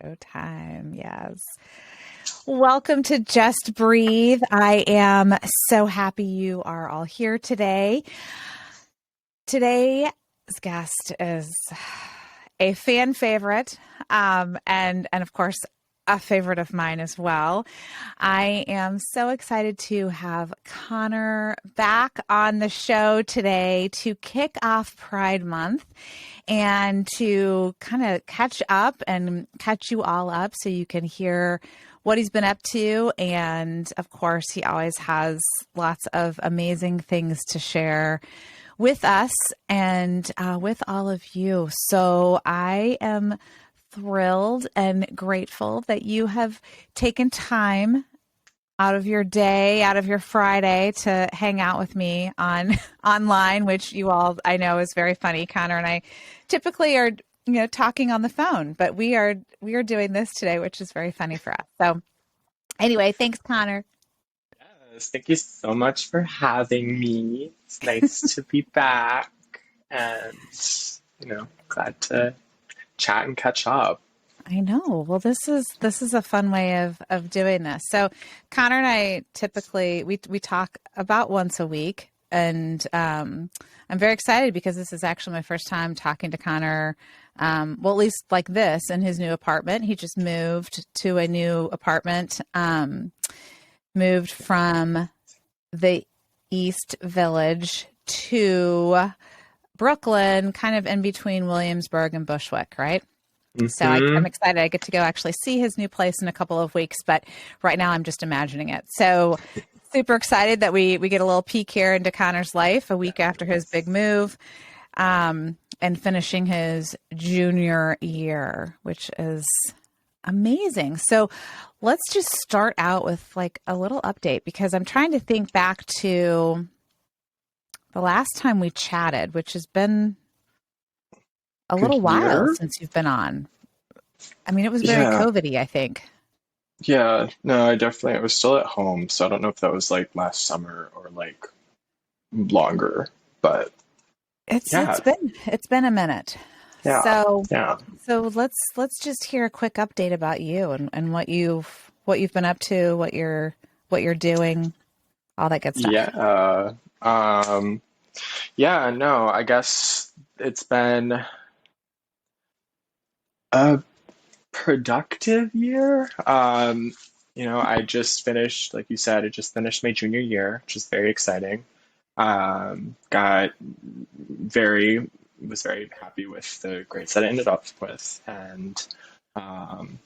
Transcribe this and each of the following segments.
Showtime. Yes. Welcome to Just Breathe. I am so happy you are all here today. Today's guest is a fan favorite, and of course, a favorite of mine as well. I am so excited to have Connor back on the show today to kick off Pride Month and to kind of catch up and catch you all up so you can hear what he's been up to. And of course, he always has lots of amazing things to share with us and with all of you. So I am thrilled and grateful that you have taken time out of your day, out of your Friday to hang out with me online, which you all, I know, is very funny. Connor and I typically are, talking on the phone, but we are doing this today, which is very funny for us. So anyway, thanks, Connor. Yes, thank you so much for having me. It's nice to be back and, glad to chat and catch up. I know. Well, this is a fun way of doing this. So Connor and I typically, we talk about once a week, and I'm very excited because this is actually my first time talking to Connor, well, at least like this in his new apartment. He just moved to a new apartment, moved from the East Village to Brooklyn, kind of in between Williamsburg and Bushwick, right? Mm-hmm. So I'm excited. I get to go actually see his new place in a couple of weeks, but right now I'm just imagining it. So super excited that we get a little peek here into Connor's life a week after his big move, and finishing his junior year, which is amazing. So let's just start out with like a little update, because I'm trying to think back to the last time we chatted, which has been a little while since you've been on. I mean, it was very COVID-y, I think. Yeah, no, I was still at home, so I don't know if that was like last summer or like longer, but it's been a minute. Yeah. So let's just hear a quick update about you and what you've been up to, what you're doing, all that good stuff. No, I guess it's been a productive year. I just finished, like you said, my junior year, which is very exciting. Was very happy with the grades that I ended up with, and I'm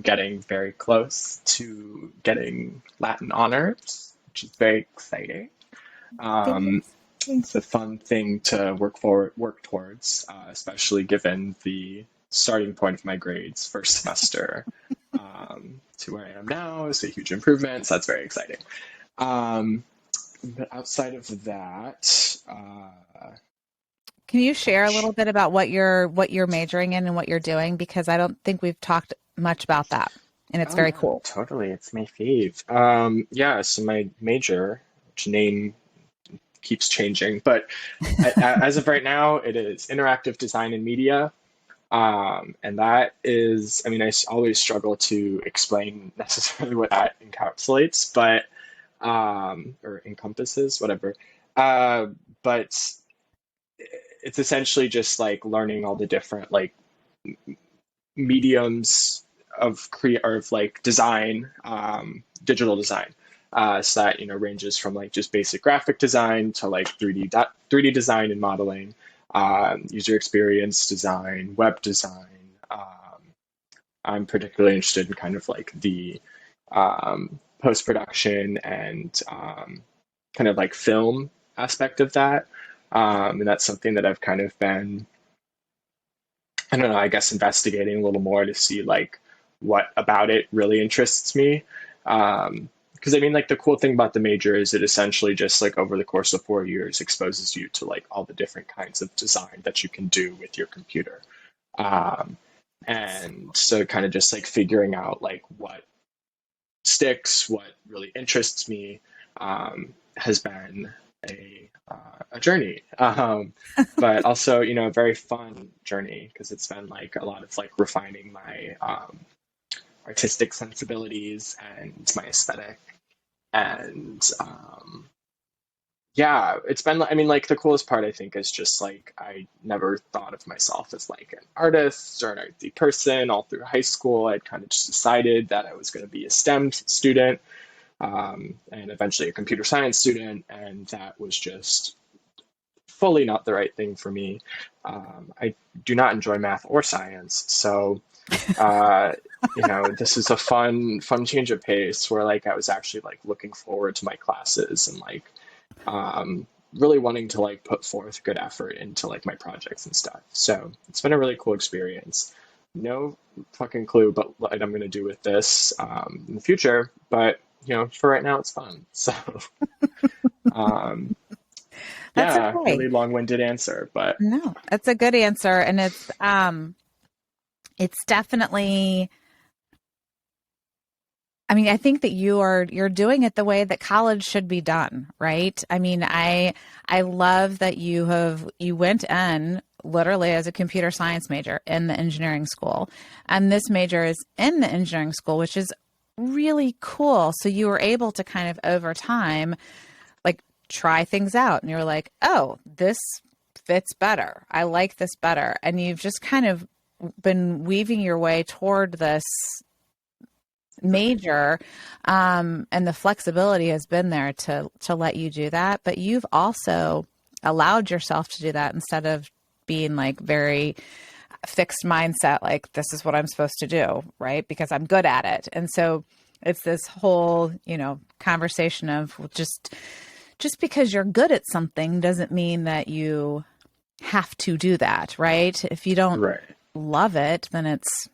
getting very close to getting Latin honors, which is very exciting. It's a fun thing to work towards, especially given the starting point of my grades first semester to where I am now is a huge improvement. So that's very exciting. But outside of that, can you share a little bit about what you're majoring in and what you're doing? Because I don't think we've talked much about that, and it's very cool. Totally, it's my fave. So my major, which name keeps changing, but as of right now, it is interactive design and media. And that is, I always struggle to explain necessarily what that encapsulates, but, or encompasses, whatever. But it's essentially just like learning all the different like mediums of design, digital design. So that, ranges from like just basic graphic design to like 3D design and modeling, user experience design, web design. I'm particularly interested in kind of like the post-production and kind of like film aspect of that. And that's something that I've kind of been, I don't know, I guess investigating a little more to see like what about it really interests me. Because like the cool thing about the major is it essentially just like over the course of 4 years exposes you to like all the different kinds of design that you can do with your computer. And so kind of just like figuring out like what sticks, what really interests me, has been a journey, but also, a very fun journey because it's been like a lot of like refining my artistic sensibilities and my aesthetic. And yeah, it's been, I mean, like the coolest part I think is just like I never thought of myself as like an artist or an artsy person. All through high school, I'd kind of just decided that I was going to be a STEM student, and eventually a computer science student, and that was just fully not the right thing for me. I do not enjoy math or science, so uh, this is a fun change of pace where like I was actually like looking forward to my classes and like really wanting to like put forth good effort into like my projects and stuff. So it's been a really cool experience. No fucking clue but what I'm going to do with this in the future, but for right now it's fun. So um, That's yeah, okay. really long-winded answer, but No, that's a good answer. And it's definitely, I mean, I think that you're doing it the way that college should be done, right? I mean, I love that you went in literally as a computer science major in the engineering school, and this major is in the engineering school, which is really cool. So you were able to kind of over time like try things out, and you're like, "Oh, this fits better. I like this better." And you've just kind of been weaving your way toward this major, and the flexibility has been there to let you do that, but you've also allowed yourself to do that instead of being like very fixed mindset, like this is what I'm supposed to do, right? Because I'm good at it. And so it's this whole conversation of just because you're good at something doesn't mean that you have to do that, right? If you don't right. love it, then it's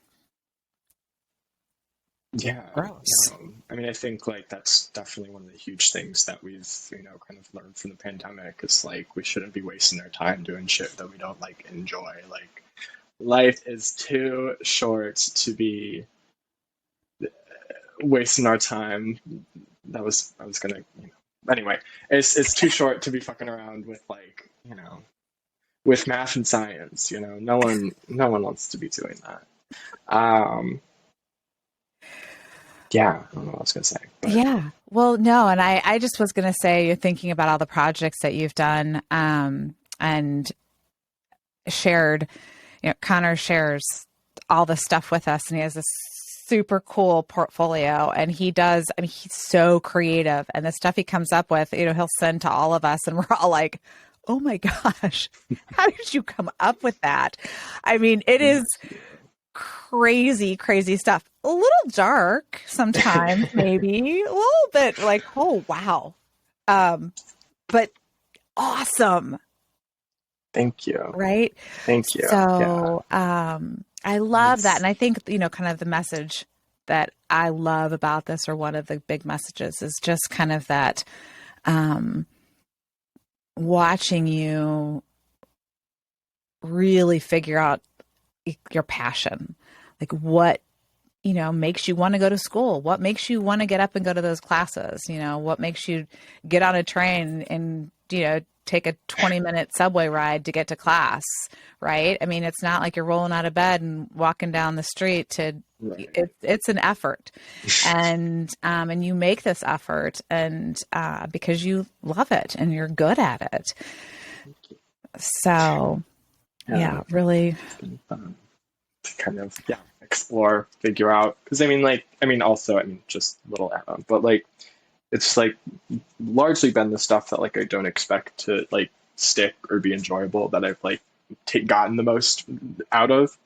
Yeah, gross. I mean, I think like that's definitely one of the huge things that we've, kind of learned from the pandemic is like we shouldn't be wasting our time doing shit that we don't like enjoy. Like life is too short to be wasting our time. I was gonna, anyway, it's too short to be fucking around with like, with math and science, no one wants to be doing that. Um, yeah, I don't know what I was gonna say, but Yeah. Well, no, and I just was going to say, you're thinking about all the projects that you've done, and shared, Connor shares all this stuff with us, and he has this super cool portfolio, and he does, I mean, he's so creative, and the stuff he comes up with, he'll send to all of us, and we're all like, oh my gosh, how did you come up with that? I mean, it is thank you. crazy, crazy stuff. A little dark sometimes, maybe a little bit like, oh wow. Um, but awesome, Thank you. right? Thank you. Yeah. So I love that. It's, And I think, kind of the message that I love about this, or one of the big messages, is just kind of that um, watching you really figure out your passion, like what makes you want to go to school, what makes you want to get up and go to those classes, what makes you get on a train and take a 20-minute subway ride to get to class, right? I mean, it's not like you're rolling out of bed and walking down the street to right. it's an effort, and you make this effort, and because you love it and you're good at it. So Yeah. yeah, really. It's been fun to kind of, yeah, explore, figure out. Because also, just a little add on, but like, it's like largely been the stuff that like I don't expect to like stick or be enjoyable that I've like gotten the most out of.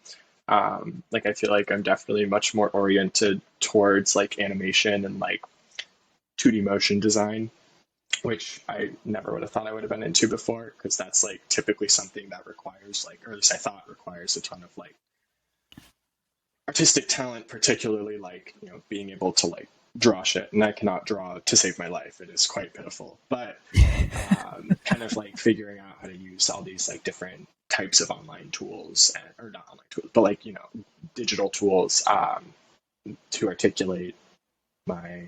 Like I feel like I'm definitely much more oriented towards like animation and like 2D motion design, which I never would have thought I would have been into before, because that's like typically something that requires like, or at least I thought requires a ton of like artistic talent, particularly like, being able to like draw shit. And I cannot draw to save my life. It is quite pitiful. But kind of like figuring out how to use all these like different types of online tools, or not online tools, but like, digital tools, to articulate my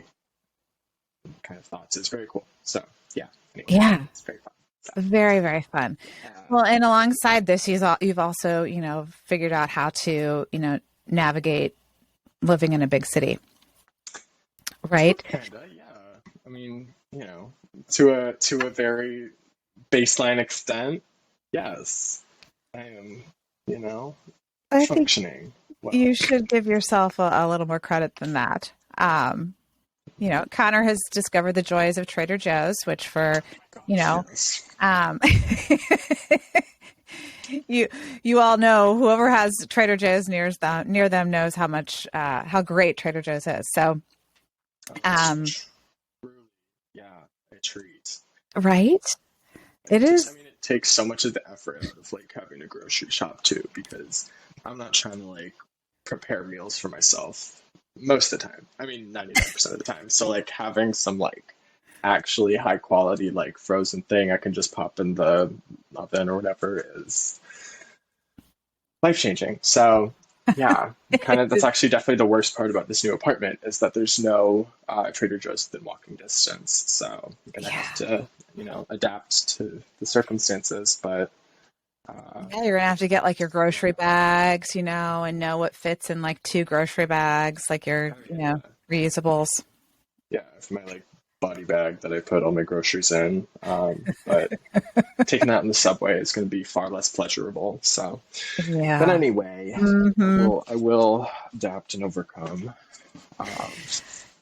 kind of thoughts is very cool. So yeah, anyway, Yeah. it's very fun. So, Very, very fun. uh, Well, and alongside this, you've also, figured out how to, navigate living in a big city, right? kinda, yeah. I mean, to a very baseline extent, yes, I am, you know, I think functioning well. you should give yourself a little more credit than that. Connor has discovered the joys of Trader Joe's, which for, you Gosh, know, yes. um, you all know whoever has Trader Joe's near them knows how great Trader Joe's is. So, Oh, um, it's truly, yeah, a treat. right? It I is. mean, it takes so much of the effort out of like having a grocery shop too, because I'm not trying to like prepare meals for myself most of the time. I mean, 99% of the time. So like having some like actually high quality like frozen thing I can just pop in the oven or whatever is life changing. So yeah, kind of that's actually definitely the worst part about this new apartment is that there's no Trader Joe's within walking distance. So I'm gonna Yeah. have to, adapt to the circumstances. But Yeah, you're gonna have to get like your grocery bags, and know what fits in like two grocery bags, like your, oh yeah, reusables. yeah, for my like body bag that I put all my groceries in. But taking that in the subway is going to be far less pleasurable. So, but Yeah. anyway, I Hmm. will I will adapt and overcome. Um,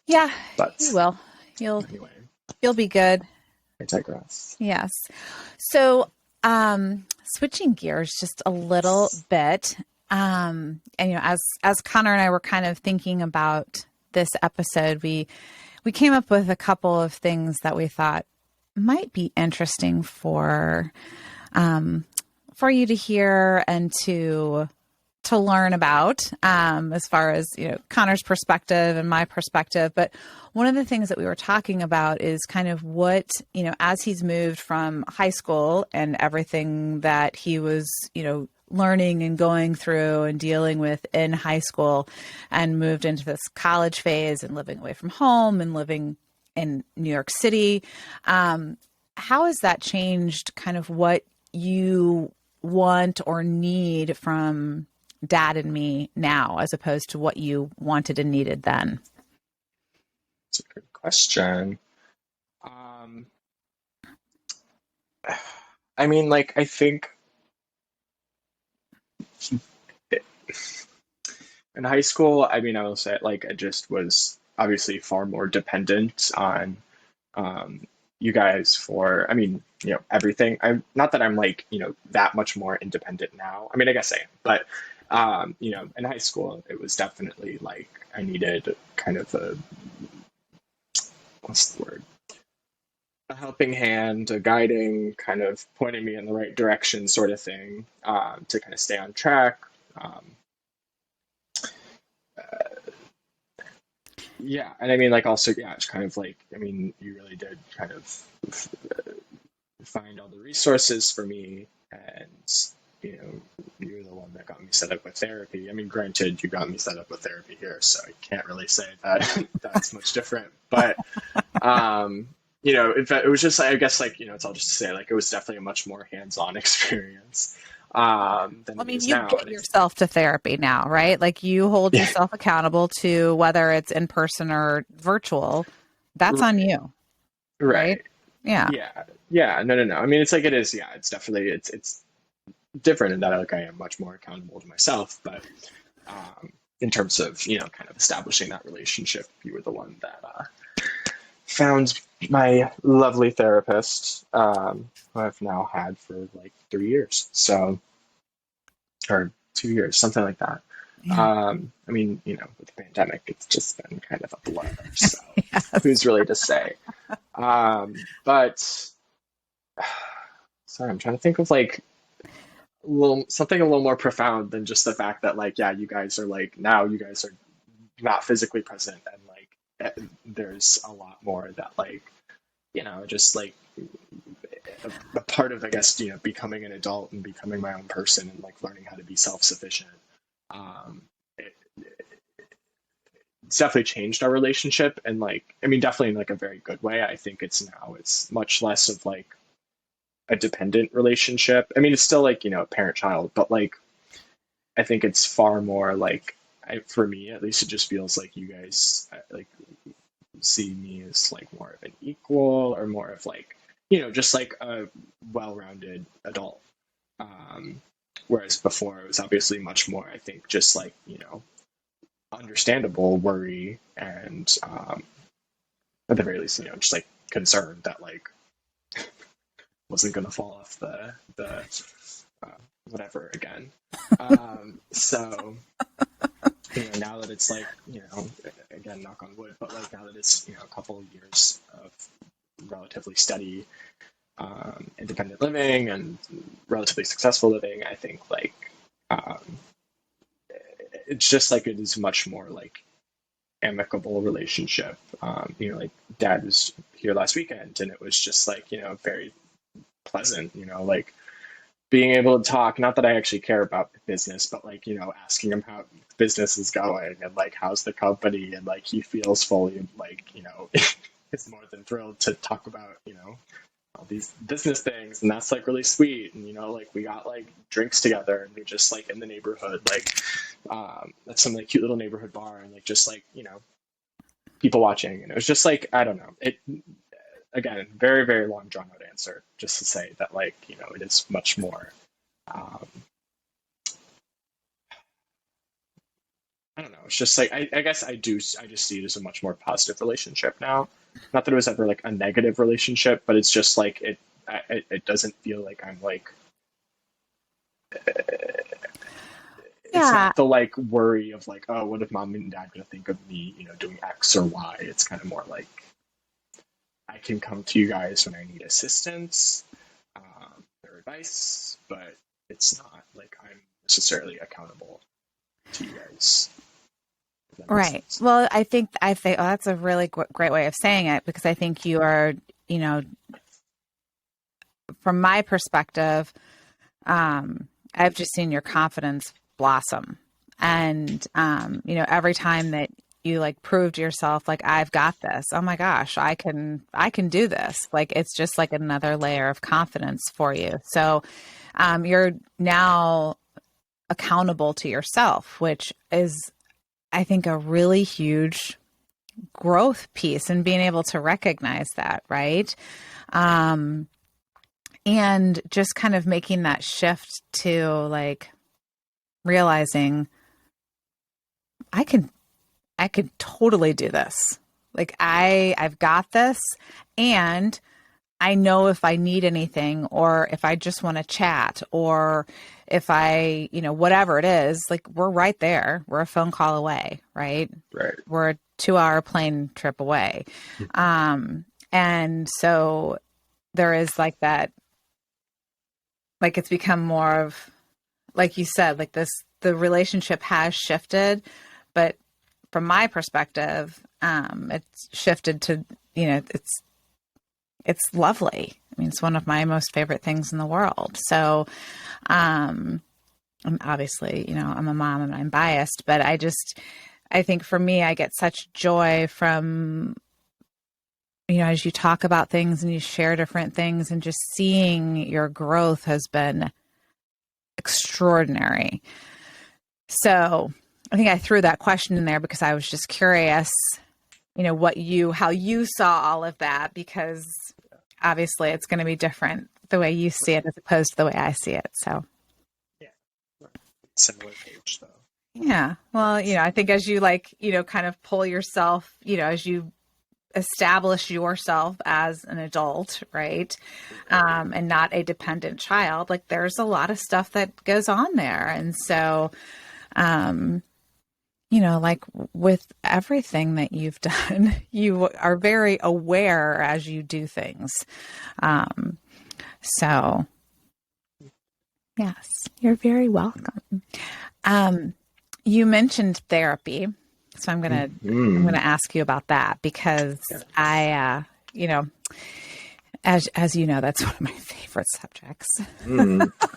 Yeah, you but will. You'll anyway, you'll be good. I digress. Yes. So, switching gears just a little bit, and as Connor and I were kind of thinking about this episode, we came up with a couple of things that we thought might be interesting for you to hear and to learn about, as far as Connor's perspective and my perspective. But one of the things that we were talking about is kind of what, as he's moved from high school and everything that he was learning and going through and dealing with in high school, and moved into this college phase and living away from home and living in New York City. How has that changed kind of what you want or need from Dad and me now, as opposed to what you wanted and needed then? It's a good question. Um, I mean, like, I think in high school, I mean, I will say, like, I just was obviously far more dependent on you guys for, I mean, everything. I'm not that I'm like, that much more independent now. I mean, I guess I am, but, in high school, it was definitely like I needed kind of what's the word? A helping hand, a guiding, kind of pointing me in the right direction sort of thing, to kind of stay on track. Um, yeah. And I mean, like, also, yeah, it's kind of like, I mean, you really did kind of find all the resources for me, and you're the one that got me set up with therapy. I mean, granted, you got me set up with therapy here, so I can't really say that that's much different. But it was just, I guess, like, it's all just to say, like, it was definitely a much more hands-on experience than I it mean, is you now. get And it's, yourself to therapy now, right? Like you hold yeah, yourself accountable to whether it's in person or virtual. That's on right, you, right? right, Yeah. yeah, yeah. No, no, no. I mean, it's like it is. Yeah, it's definitely it's different in that like I am much more accountable to myself, but in terms of kind of establishing that relationship, you were the one that found my lovely therapist, who I've now had for like 3 years, so or 2 years, something like that. Yeah. I mean, with the pandemic, it's just been kind of a blur. So Yes. who's really to say? But sorry, I'm trying to think of like something a little more profound than just the fact that like, yeah, you guys are like, now you guys are not physically present, and like there's a lot more that like just like a part of, I guess, becoming an adult and becoming my own person and like learning how to be self-sufficient. um it, it's definitely changed our relationship, and like, I mean, definitely in like a very good way. I think it's much less of like a dependent relationship. I mean, it's still like, parent child, but like, I think it's far more like, for me at least, it just feels like you guys like see me as like more of an equal, or more of like, just like a well-rounded adult. Whereas before it was obviously much more, I think, just like, understandable worry, and at the very least, just like concern that like wasn't going to fall off the whatever again. So, now that it's like, again, knock on wood, but like now that it's, a couple of years of relatively steady, independent living and relatively successful living, I think like, it's just like, it is much more like amicable relationship. Like Dad was here last weekend, and it was just like, very pleasant, like being able to talk, not that I actually care about business, but like, asking him how business is going, and like, how's the company, and like, he feels fully like, is more than thrilled to talk about, all these business things, and that's like really sweet. And like, we got like drinks together, and we're just like in the neighborhood, like at some like cute little neighborhood bar, and like just like, people watching, and it was just like, I don't know, it, again, very, very long drawn out answer just to say that like, it is much more, I don't know, it's just like, I guess I just see it as a much more positive relationship now. Not that it was ever like a negative relationship, but it's just like, it doesn't feel like I'm like, it's Yeah. not the like worry of like, oh, what if Mom and Dad gonna think of me, doing X or Y. It's kind of more like, I can come to you guys when I need assistance, or advice, but it's not like I'm necessarily accountable to you guys. If that makes Right. sense. Well, I think that's a really great way of saying it, because I think you are, from my perspective, I've just seen your confidence blossom. And, every time that you like prove to yourself, like, I've got this, oh my gosh, I can do this. Like, it's just like another layer of confidence for you. So, you're now accountable to yourself, which is, I think, a really huge growth piece, and being able to recognize that, right? And just kind of making that shift to like realizing I could totally do this. Like, I've got this, and I know if I need anything, or if I just want to chat, or if I, whatever it is, like, we're right there. We're a phone call away, right? Right. We're a 2-hour plane trip away. And so there is like that, like, it's become more of, like you said, like the relationship has shifted, but from my perspective, it's shifted to, it's lovely. I mean, it's one of my most favorite things in the world. So, and obviously, I'm a mom and I'm biased, but I think for me, I get such joy from, as you talk about things and you share different things, and just seeing your growth has been extraordinary. So I think I threw that question in there because I was just curious, how you saw all of that, because obviously it's going to be different the way you see it as opposed to the way I see it. So Yeah. Similar page though. yeah, well, I think as you kind of pull yourself, as you establish yourself as an adult, right? And not a dependent child, like, there's a lot of stuff that goes on there. And so, like with everything that you've done, you are very aware as you do things. So yes, you're very welcome. You mentioned therapy. So I'm gonna ask you about that, because I, as you know, that's one of my favorite subjects.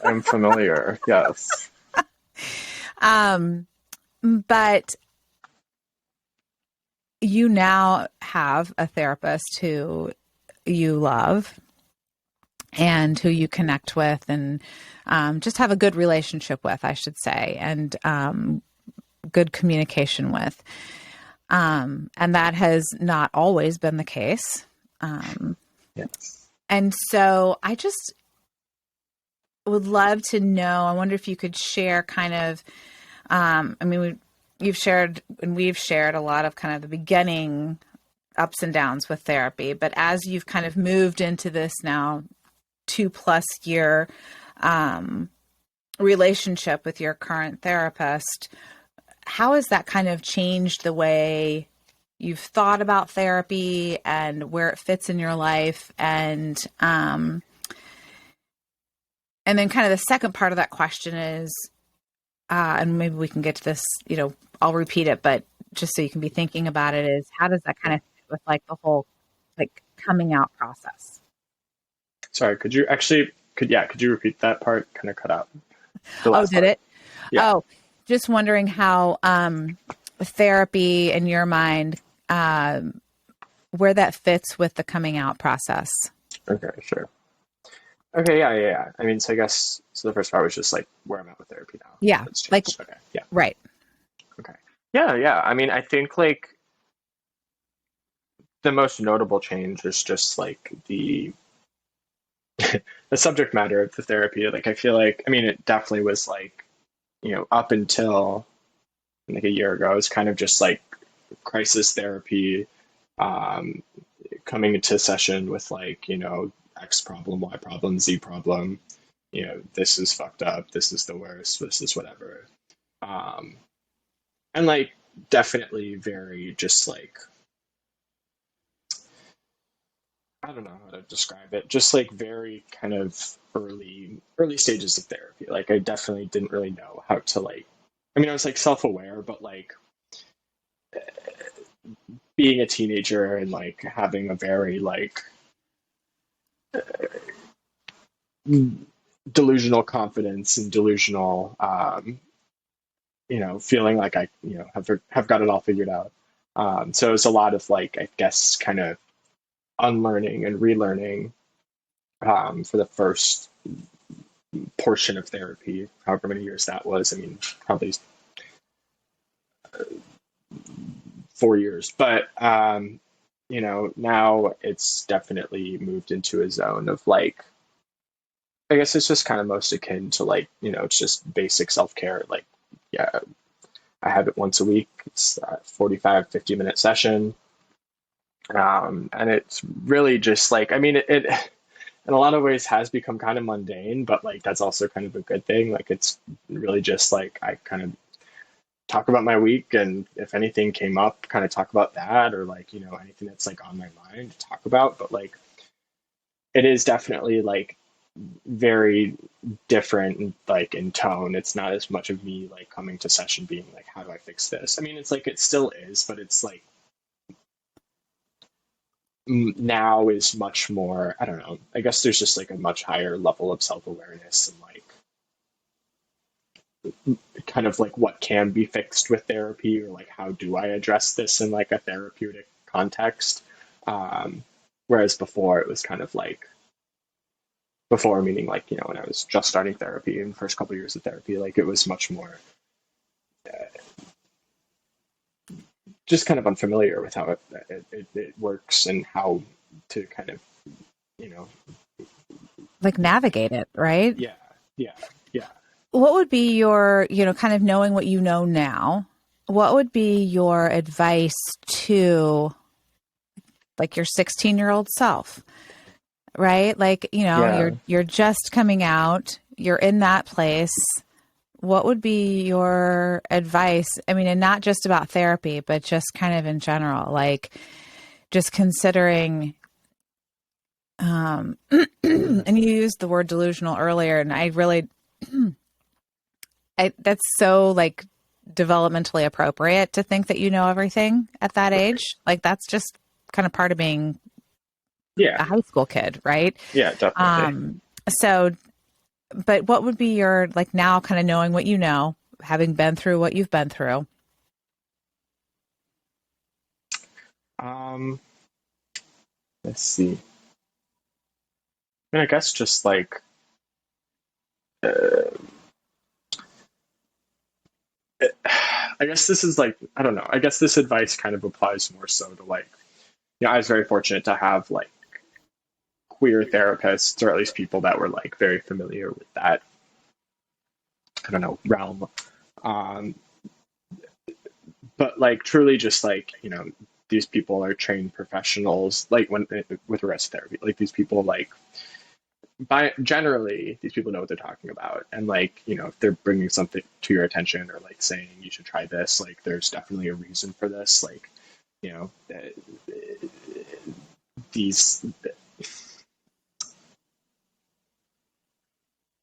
I'm familiar. Yes. But you now have a therapist who you love and who you connect with and just have a good relationship with, I should say, and good communication with. And that has not always been the case. Yes. And so I just would love to know, I wonder if you could share kind of, you've shared and we've shared a lot of kind of the beginning ups and downs with therapy, but as you've kind of moved into this now 2+ year relationship with your current therapist, how has that kind of changed the way you've thought about therapy and where it fits in your life? And then kind of the second part of that question is, and maybe we can get to this, I'll repeat it, but just so you can be thinking about it, is how does that kind of fit with like the whole like coming out process? Sorry, could you repeat that part? Kind of cut out. The last did part. it? Yeah. Oh, just wondering how therapy in your mind, where that fits with the coming out process. Okay, sure. Okay, yeah. I mean, so I guess the first part was just like where I'm at with therapy now. Yeah, like okay, yeah, right. Okay, yeah. I mean, I think like the most notable change is just like the the subject matter of the therapy. Like, I feel like, I mean, it definitely was like, up until like a year ago, it was kind of just like crisis therapy, coming into session with like, X problem, Y problem, Z problem, this is fucked up, this is the worst, this is whatever. And like definitely very just like, I don't know how to describe it, just like very kind of early stages of therapy. Like I definitely didn't really know how to like, I mean, I was like self-aware, but like being a teenager and like having a very like delusional confidence and delusional, feeling like I, have got it all figured out. So it's a lot of like, I guess, kind of unlearning and relearning for the first portion of therapy, however many years that was. I mean, probably 4 years, but now it's definitely moved into a zone of like, I guess it's just kind of most akin to like, it's just basic self-care. Like, yeah, I have it once a week. It's a 45, 50-minute session. And it's really just like, I mean, it in a lot of ways has become kind of mundane, but like, that's also kind of a good thing. Like, it's really just like, I kind of talk about my week, and if anything came up, kind of talk about that, or like, anything that's like on my mind to talk about. But like, it is definitely like very different, like in tone. It's not as much of me like coming to session being like, how do I fix this? I mean, it's like, it still is, but it's like now is much more, I don't know, I guess there's just like a much higher level of self-awareness and like kind of like what can be fixed with therapy, or like how do I address this in like a therapeutic context. Whereas before it was kind of like, before meaning like, when I was just starting therapy in the first couple of years of therapy, like it was much more just kind of unfamiliar with how it works and how to kind of, like navigate it, right? Yeah. What would be your, kind of knowing what you know now, what would be your advice to like your 16-year-old self, right? Like, you're just coming out, you're in that place. What would be your advice? I mean, and not just about therapy, but just kind of in general, like just considering, and you used the word delusional earlier, and I really, that's so like developmentally appropriate to think that you know everything at that age. Like that's just kind of part of being a high school kid, right? Yeah, definitely. But what would be your, like now kind of knowing what you know, having been through what you've been through? Um, let's see. I mean, I guess just like, uh, I guess this is like, I don't know. I guess this advice kind of applies more so to like, I was very fortunate to have like queer therapists, or at least people that were like very familiar with that, I don't know, realm. Um, but like truly just like, these people are trained professionals, like when with regards to therapy, like these people like by generally these people know what they're talking about, and like if they're bringing something to your attention or like saying you should try this, like there's definitely a reason for this, like you know these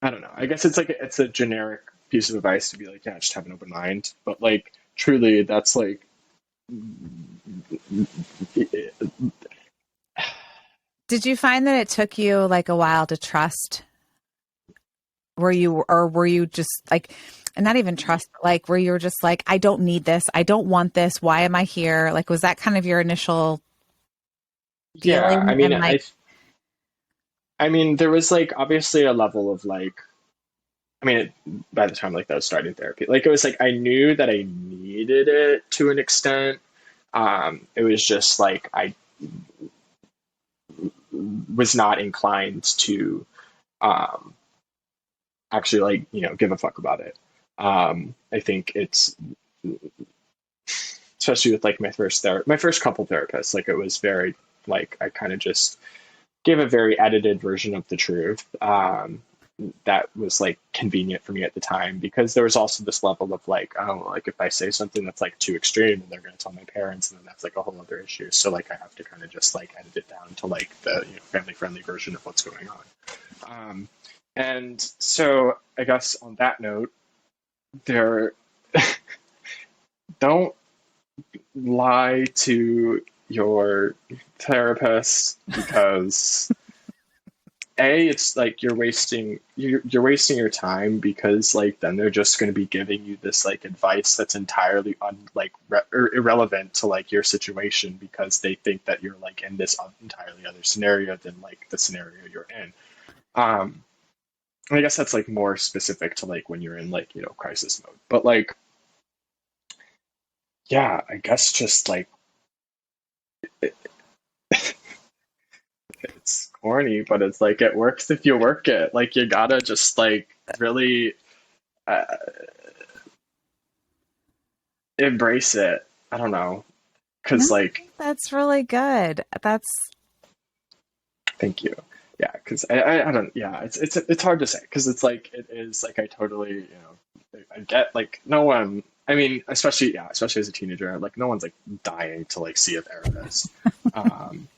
I don't know, I guess it's like it's a generic piece of advice to be like, yeah, just have an open mind, but like truly that's like Did you find that it took you like a while to trust? Were you just like, and not even trust, but like, where you were just like, I don't need this. I don't want this. Why am I here? Like, was that kind of your initial yeah, feeling? And like, I mean there was like obviously a level of like, I mean, by the time like that I was starting therapy, like it was like I knew that I needed it to an extent. It was just like I was not inclined to um, actually like give a fuck about it. I think it's especially with like my first couple therapists, like it was very like I kind of just gave a very edited version of the truth. That was like convenient for me at the time, because there was also this level of like, oh, like if I say something that's like too extreme, then they're going to tell my parents, and then that's like a whole other issue. So like I have to kind of just like edit it down to like the family friendly version of what's going on. And so I guess on that note, there don't lie to your therapist, because it's like you're wasting your time, because like then they're just going to be giving you this like advice that's entirely irrelevant to like your situation, because they think that you're like in this entirely other scenario than like the scenario you're in. um I guess that's like more specific to like when you're in like crisis mode, but like yeah, I guess just like it's corny, but it's like it works if you work it. Like you gotta just like really uh, embrace it. I don't know, no, because like that's really good. That's, thank you. Yeah, because I don't, yeah, it's hard to say, because it's like it is like I totally I get like no one. I mean, especially as a teenager, like no one's like dying to like see a therapist. Um,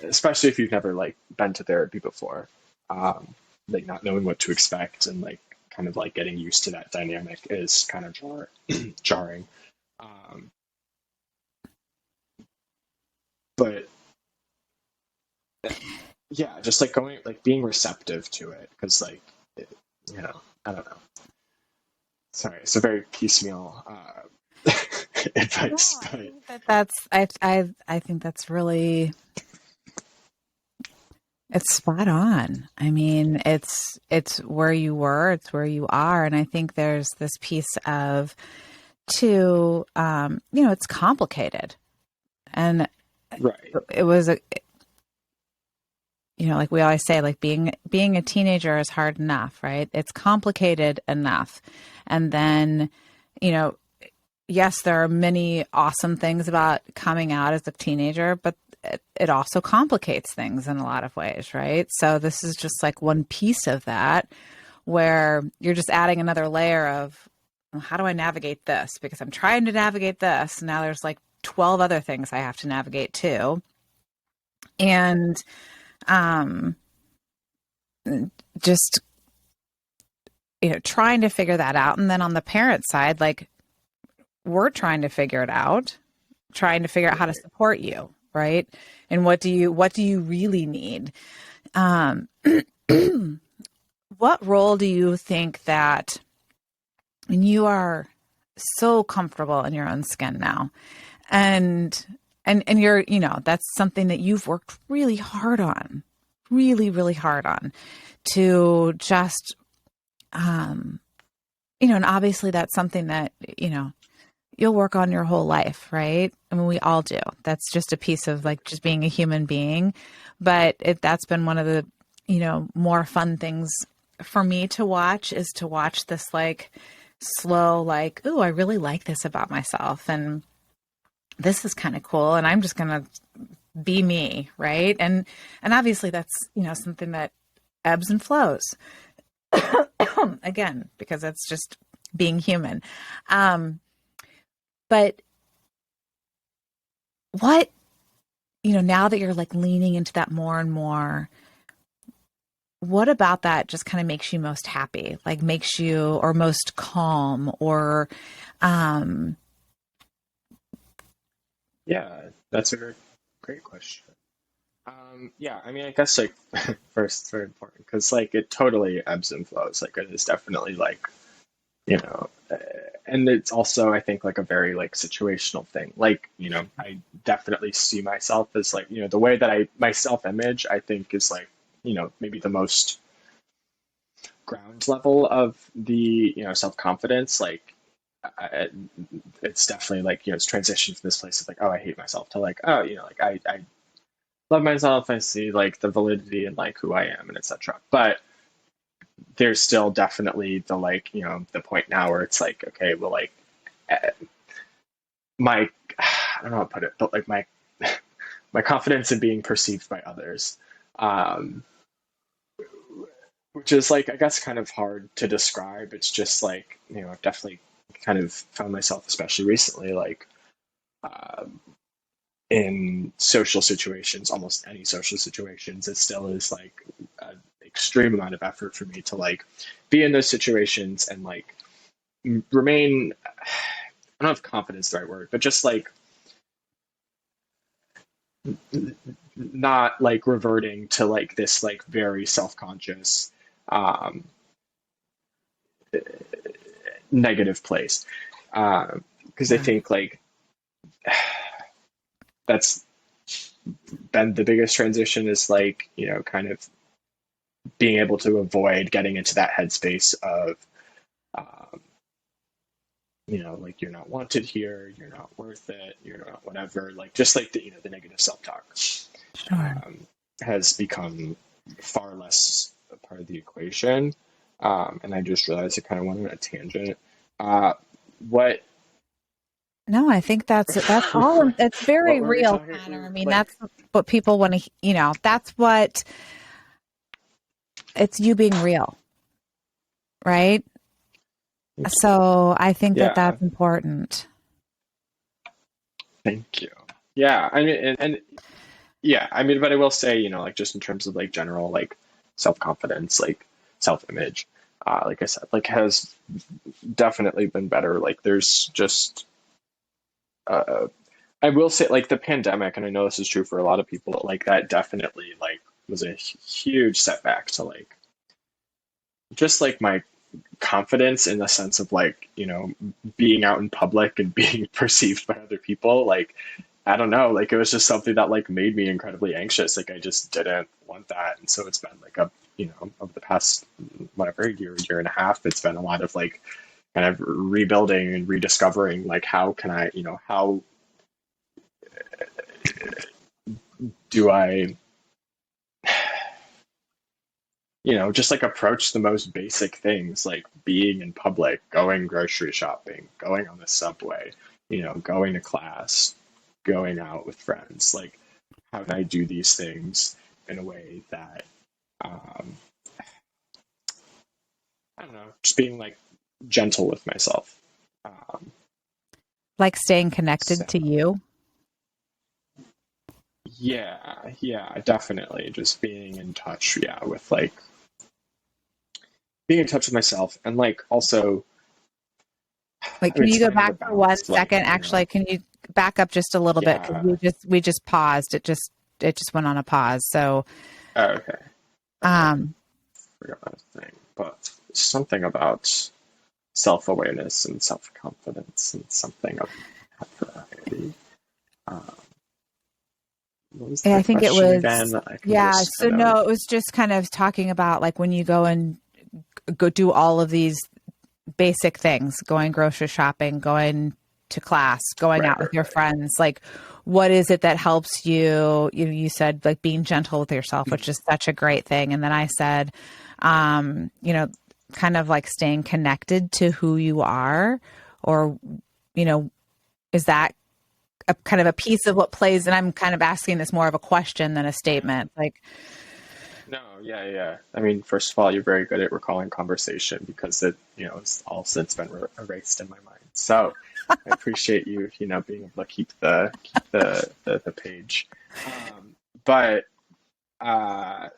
Especially if you've never like been to therapy before, like not knowing what to expect, and like kind of like getting used to that dynamic is kind of jarring. um, but yeah, just like going like being receptive to it, because like it, I don't know, sorry, it's a very piecemeal no, advice, I but think I think that's really, it's spot on. I mean, it's where you were, it's where you are, and I think there's this piece of to it's complicated, and right, it was a, like we always say, like being a teenager is hard enough, right? It's complicated enough, and then you know yes, there are many awesome things about coming out as a teenager, but it also complicates things in a lot of ways, right? So this is just like one piece of that, where you're just adding another layer of, well, how do I navigate this? Because I'm trying to navigate this. Now there's like 12 other things I have to navigate too. And um, just, trying to figure that out. And then on the parent side, like we're trying to figure it out, trying to figure out how to right. support you, right? And what do you really need? Um, what role do you think that, when you are so comfortable in your own skin now, and And you're, that's something that you've worked really hard on, really, really hard on to just, and obviously that's something that, you'll work on your whole life, right? I mean, we all do. That's just a piece of like just being a human being. But that's been one of the, more fun things for me to watch, is to watch this like slow, like, ooh, I really like this about myself. And this is kind of cool. And I'm just going to be me. Right. And obviously that's, something that ebbs and flows again, because that's just being human. But what, now that you're like leaning into that more and more, what about that just kind of makes you most happy? Like makes you, or most calm, or, Yeah, that's a great question. Yeah, I mean, I guess like first, it's very important because like it totally ebbs and flows. Like it is definitely like, you know, uh, and it's also I think like a very like situational thing. Like, I definitely see myself as like, the way that my self-image I think is like, maybe the most ground level of the, self-confidence. Like I, it's definitely like, it's transitioned from this place of like, oh, I hate myself to like, oh, like I love myself. I see like the validity in like who I am and etc. But there's still definitely the like, the point now where it's like, okay, well, like eh, my, I don't know how to put it, but like my confidence in being perceived by others, um, which is like, I guess, kind of hard to describe. It's just like, I've definitely kind of found myself, especially recently, like um, in social situations, almost any social situations, it still is like an extreme amount of effort for me to like be in those situations and like remain. I don't know if confidence is the right word, but just like not like reverting to like this like very self-conscious um negative place, because I yeah, think like that's been the biggest transition, is like, kind of being able to avoid getting into that headspace of um, like you're not wanted here, you're not worth it, you're not whatever, like just like the, the negative self-talk sure. has become far less a part of the equation. And I just realized I kind of went on a tangent. Uh, what No, I think that's all. It's what very were we real, talking? Connor. I mean, Like, that's what people want to, that's what, it's you being real, right? thank you. So I think that Yeah, that's important. thank you. Yeah, I mean, and yeah, I mean, but I will say, like just in terms of like general like self-confidence, like self-image, like I said, like has definitely been better. Like there's just uh, I will say like the pandemic, and I know this is true for a lot of people, like that definitely like was a huge setback to like just like my confidence in the sense of like, being out in public and being perceived by other people. Like, I don't know, like it was just something that like made me incredibly anxious. Like I just didn't want that. And so it's been like a, over the past whatever year and a half, it's been a lot of like kind of rebuilding and rediscovering like how can I, how do I, just like approach the most basic things like being in public, going grocery shopping, going on the subway, going to class, going out with friends. Like, how can I do these things in a way that, um, I don't know, just being like gentle with myself. Um, Like staying connected so, to you. yeah, definitely. Just being in touch, yeah, with like being in touch with myself and like also, Wait, I mean, can it's you go finding the back for one balance, like, second? Actually, can you back up just a little bit? Because yeah, we just paused. It just went on a pause. So, oh, okay. um, Forgot what I was saying, but something about self-awareness and self-confidence and something of that variety. Um, What was Yeah, the I think it question was, again? I can yeah. just So kind no, of. it was just kind of talking about like when you go and go do all of these basic things, going grocery shopping, going to class, going Right, out with right, your right. friends, like what is it that helps you? You said like being gentle with yourself, which is such a great thing. And then I said, you know, kind of like staying connected to who you are, or, you know, is that a kind of a piece of what plays? And I'm kind of asking this more of a question than a statement. Like, No, yeah, yeah. I mean, first of all, you're very good at recalling conversation because it's all since been erased in my mind. So I appreciate you, being able to keep the page. But uh,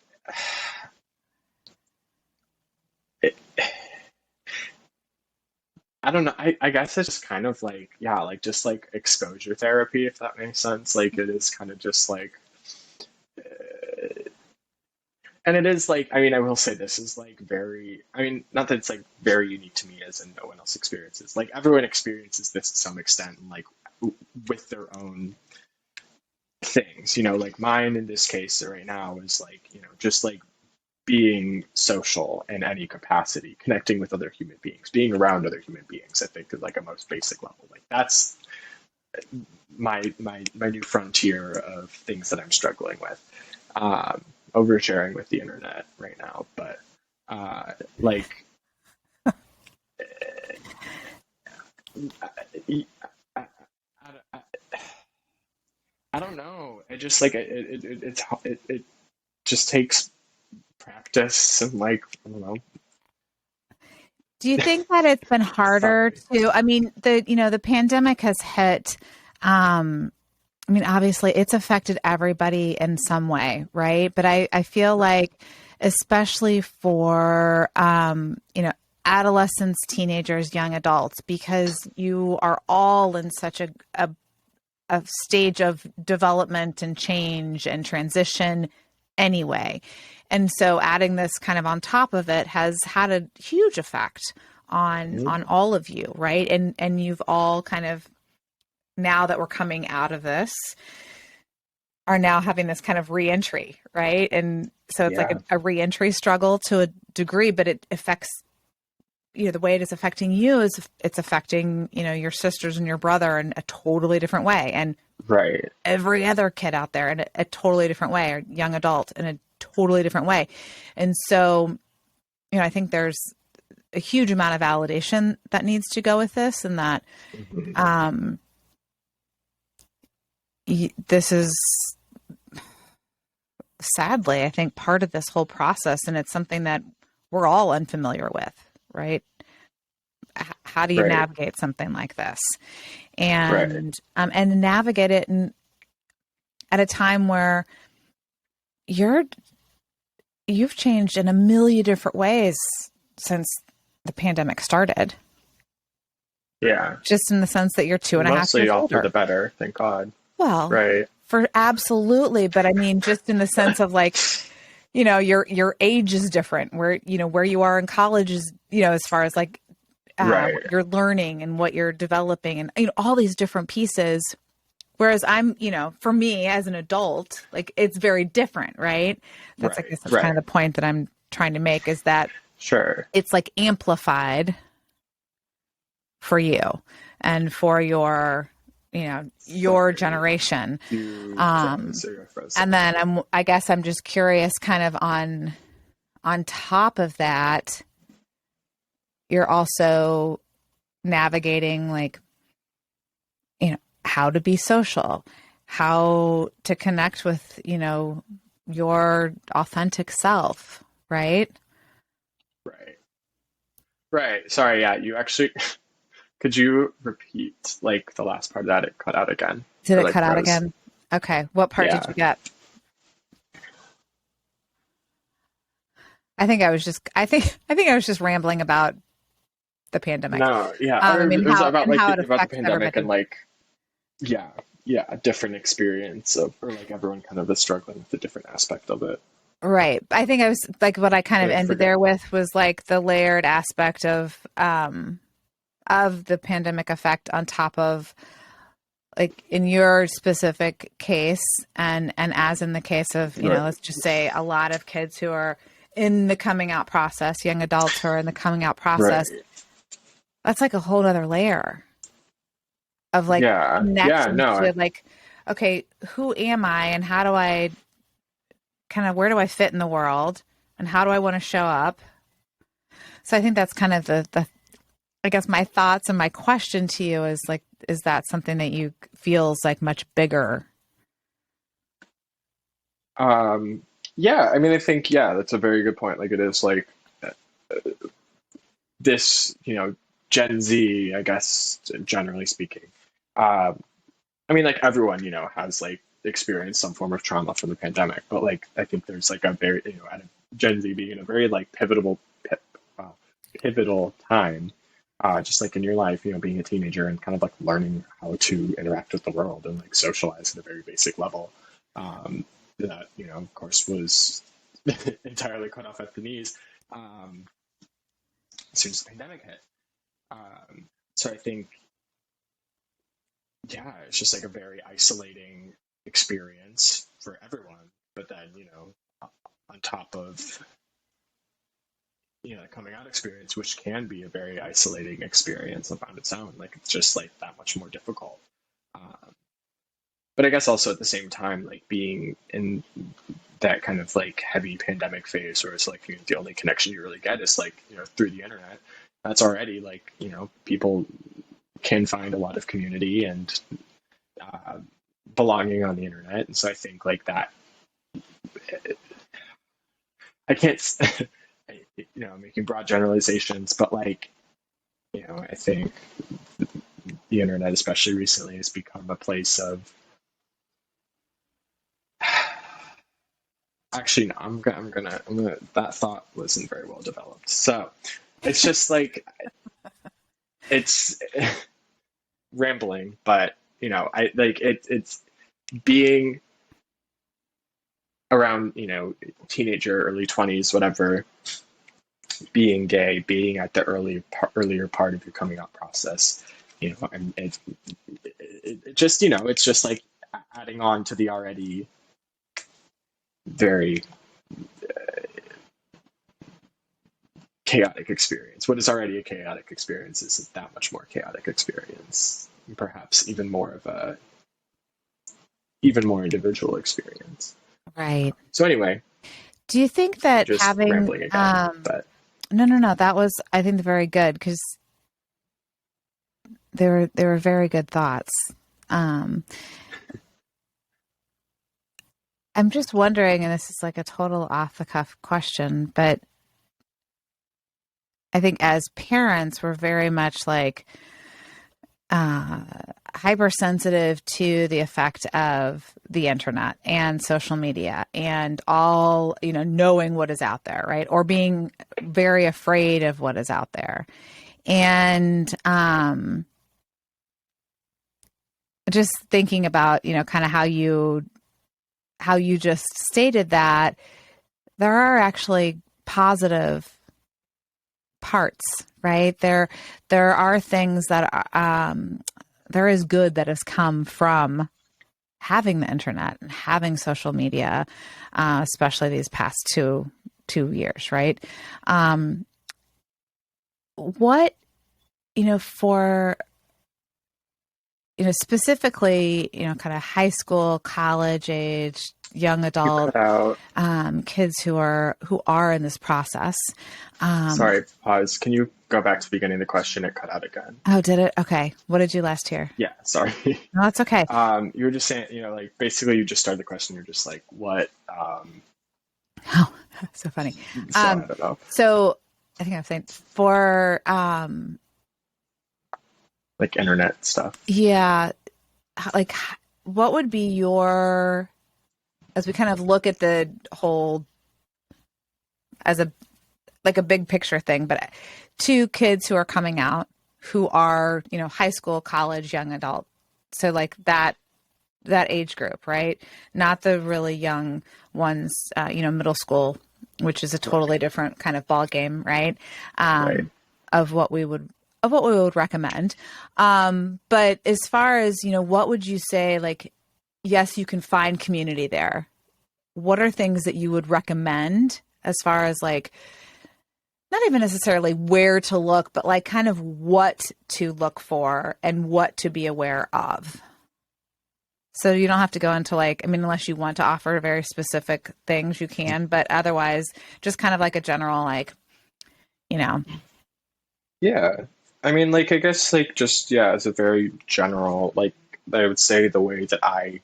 it, I don't know. I guess it's just kind of like, yeah, like just like exposure therapy, if that makes sense. Like it is kind of just like, and it is like, I mean, I will say this is like very, I mean, not that it's like very unique to me as in no one else experiences. Like everyone experiences this to some extent, like with their own things, like mine in this case right now is like, just like being social in any capacity, connecting with other human beings, being around other human beings, I think is like a most basic level. Like that's my new frontier of things that I'm struggling with. Oversharing with the internet right now, but like I, I, I, I don't know. I just like it just takes practice and like I don't know. do you think that it's been harder Sorry. to, I mean, the pandemic has hit, I mean, obviously it's affected everybody in some way, right? But I feel Right. like, especially for, adolescents, teenagers, young adults, because you are all in such a stage of development and change and transition anyway. And so adding this kind of on top of it has had a huge effect on Mhm. all of you, right? And you've all kind of, now that we're coming out of this, are now having this kind of reentry, right? And so it's like Yeah. a reentry struggle to a degree, but it affects, the way it is affecting you is it's affecting, your sisters and your brother in a totally different way. And Right. every other kid out there in a totally different way, or young adult in a totally different way. And so, I think there's a huge amount of validation that needs to go with this, and that Mhm. um, this is sadly, I think, part of this whole process, and it's something that we're all unfamiliar with, right? How do you Right. navigate something like this, Right. and navigate it at a time where you're you've changed in a million different ways since the pandemic started, Yeah. just in the sense that you're 2.5 years Mostly all for older. the better, thank God. Well, Right. for absolutely, but I mean, just in the sense of like, your age is different. Where you are in college is, as far as like what Right. you're learning and what you're developing, and all these different pieces. Whereas I'm, for me as an adult, like it's very different, right? That's, I Right. guess that's kind Right. of the point that I'm trying to make, is that Sure. it's like amplified for you and for your Sorry. generation. You Um, froze or you froze and again. then I guess I'm just curious, kind of on top of that, you're also navigating like, how to be social, how to connect with, your authentic self, right? Right. Right. Sorry, yeah, you actually could you repeat like the last part of that? It cut out again. Did Or it like cut out froze. again? Okay. What part did you Yeah. get? I think I was just rambling about the pandemic. No, yeah. I Or mean, it was about like how it thinking about the affects pandemic and everybody. like yeah, yeah, a different experience of or like everyone kind of is struggling with a different aspect of it. Right. I think I was like, what I kind of I ended forget. there with was like the layered aspect of the pandemic effect on top of like in your specific case, and as in the case of, Right. let's just say a lot of kids who are in the coming out process, young adults who are in the coming out process, Right. that's like a whole other layer of like Yeah. Yeah. connection No. to like, okay, who am I and how do I where do I fit in the world and how do I want to show up? So I think that's kind of the I guess my thoughts and my question to you is like, is that something that you feels like much bigger? Yeah. I mean, I think, yeah, that's a very good point. Like, it is like this, Gen Z, I guess, generally speaking. Um, I mean, like, everyone, has like experienced some form of trauma from the pandemic, but like, I think there's like a very, at a Gen Z being in a very like pivotal time, just like in your life, being a teenager and kind of like learning how to interact with the world and like socialize at a very basic level. That, of course, was entirely cut off at the knees as soon as the pandemic hit. So I think, yeah, it's just like a very isolating experience for everyone. But then, on top of, the coming out experience, which can be a very isolating experience on its own, like it's just like that much more difficult. But I guess also at the same time, like being in that kind of like heavy pandemic phase where it's like, the only connection you really get is like, through the internet. That's already like, people can find a lot of community and belonging on the internet. And so I think like that, I can't, making broad generalizations, but like, I think the internet, especially recently, has become a place of, actually, no, I'm gonna, that thought wasn't very well developed. So it's just like, it's rambling, but, I like it's being around, teenager, early 20s, whatever, being gay, being at the earlier part of your coming out process, and it just, it's just like adding on to the already very chaotic experience. What is already a chaotic experience is that much more chaotic experience, perhaps even more individual experience. Right. So anyway, Do you think that just having, rambling again, but no, that was, I think, very good because they were very good thoughts. I'm just wondering, and this is like a total off the cuff question, but I think as parents, we're very much like hypersensitive to the effect of the internet and social media and all, knowing what is out there, right? Or being very afraid of what is out there. And just thinking about, kind of how you just stated that there are actually positive parts, right? There are things that there is good that has come from having the internet and having social media, especially these past two years, right? What, for, specifically, kind of high school, college age, young adult kids who are in this process. Sorry, pause. Can you go back to the beginning of the question? It cut out again. Oh, did it? Okay. What did you last hear? Yeah, sorry. No, that's okay. You were just saying, like basically you just started the question. You're just like, what? Oh, so funny. So I don't know. So I think I'm saying for like internet stuff. Yeah, like what would be your, as we kind of look at the whole as a big picture thing, but to kids who are coming out who are, high school, college, young adult. So like that age group, right? Not the really young ones, middle school, which is a totally different kind of ball game, right? Right. Of what we would what we would recommend. But as far as, what would you say, like, yes, you can find community there. What are things that you would recommend as far as like, not even necessarily where to look, but like kind of what to look for and what to be aware of? So you don't have to go into like, I mean, unless you want to offer very specific things, you can, but otherwise just kind of like a general, like, Yeah. I mean, like, I guess, like, just, yeah, as a very general, like, I would say the way that I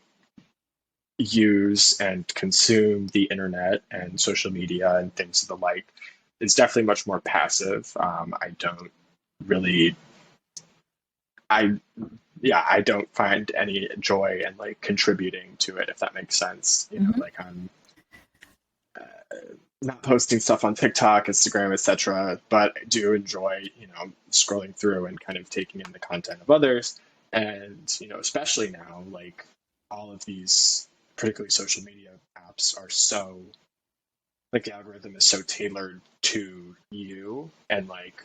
use and consume the internet and social media and things of the like is definitely much more passive. I don't really, I, yeah, I don't find any joy in like contributing to it, if that makes sense. Like I'm not posting stuff on TikTok, Instagram, etc., but I do enjoy, scrolling through and kind of taking in the content of others. And, especially now, like all of these, particularly social media apps, are so, like the algorithm is so tailored to you, and like,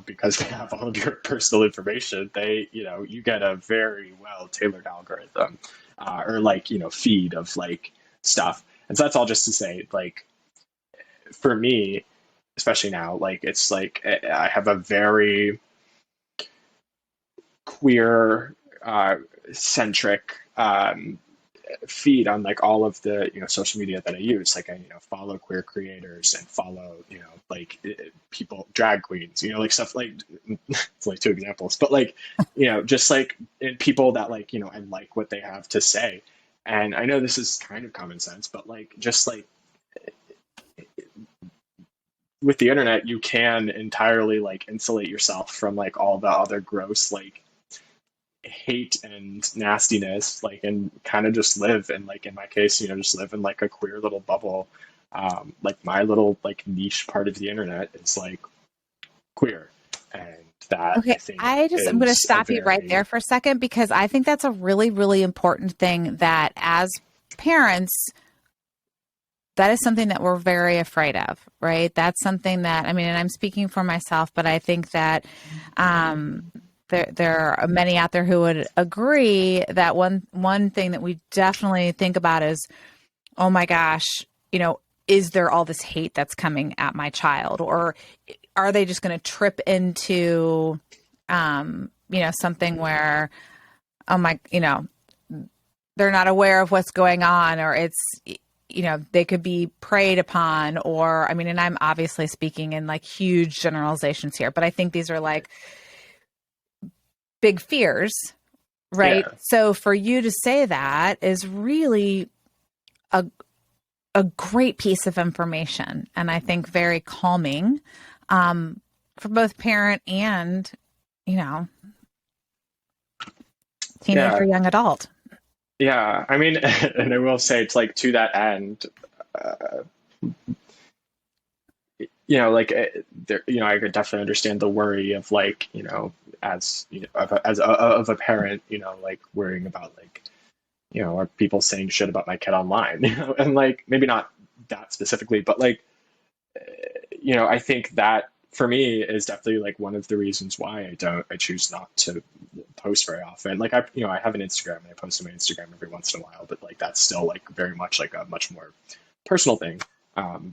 because they have all of your personal information, they, you get a very well tailored algorithm, or like, feed of like stuff. And so that's all just to say, like, for me, especially now, like, it's like I have a very queer centric feed on like all of the social media that I use. Like I follow queer creators and follow like people, drag queens, like stuff like it's like two examples, but like just like people that like I like what they have to say. And I know this is kind of common sense, but like just like with the internet, you can entirely like insulate yourself from like all the other gross like hate and nastiness, like, and kind of just live, and like in my case, just live in like a queer little bubble. Like my little like niche part of the internet is like queer, and that Okay, I think I'm going to is stop you right there for a second, because I think that's a really, really important thing that as parents, that is something that we're very afraid of, right? That's something that, I mean, and I'm speaking for myself, but I think that there are many out there who would agree that one thing that we definitely think about is, oh my gosh, is there all this hate that's coming at my child? Or are they just going to trip into, something where, oh my, they're not aware of what's going on, or it's, they could be preyed upon, or, I mean, and I'm obviously speaking in like huge generalizations here, but I think these are like big fears, right? Yeah. So for you to say that is really a great piece of information, and I think very calming for both parent and, teenager, young adult. Yeah, I mean, and I will say it's like to that end, like there, I could definitely understand the worry of like, as of a parent, like worrying about like, are people saying shit about my kid online, and like maybe not that specifically, but like, I think that for me is definitely like one of the reasons why I choose not to post very often. Like I have an Instagram and I post on my Instagram every once in a while, but like that's still like very much like a much more personal thing,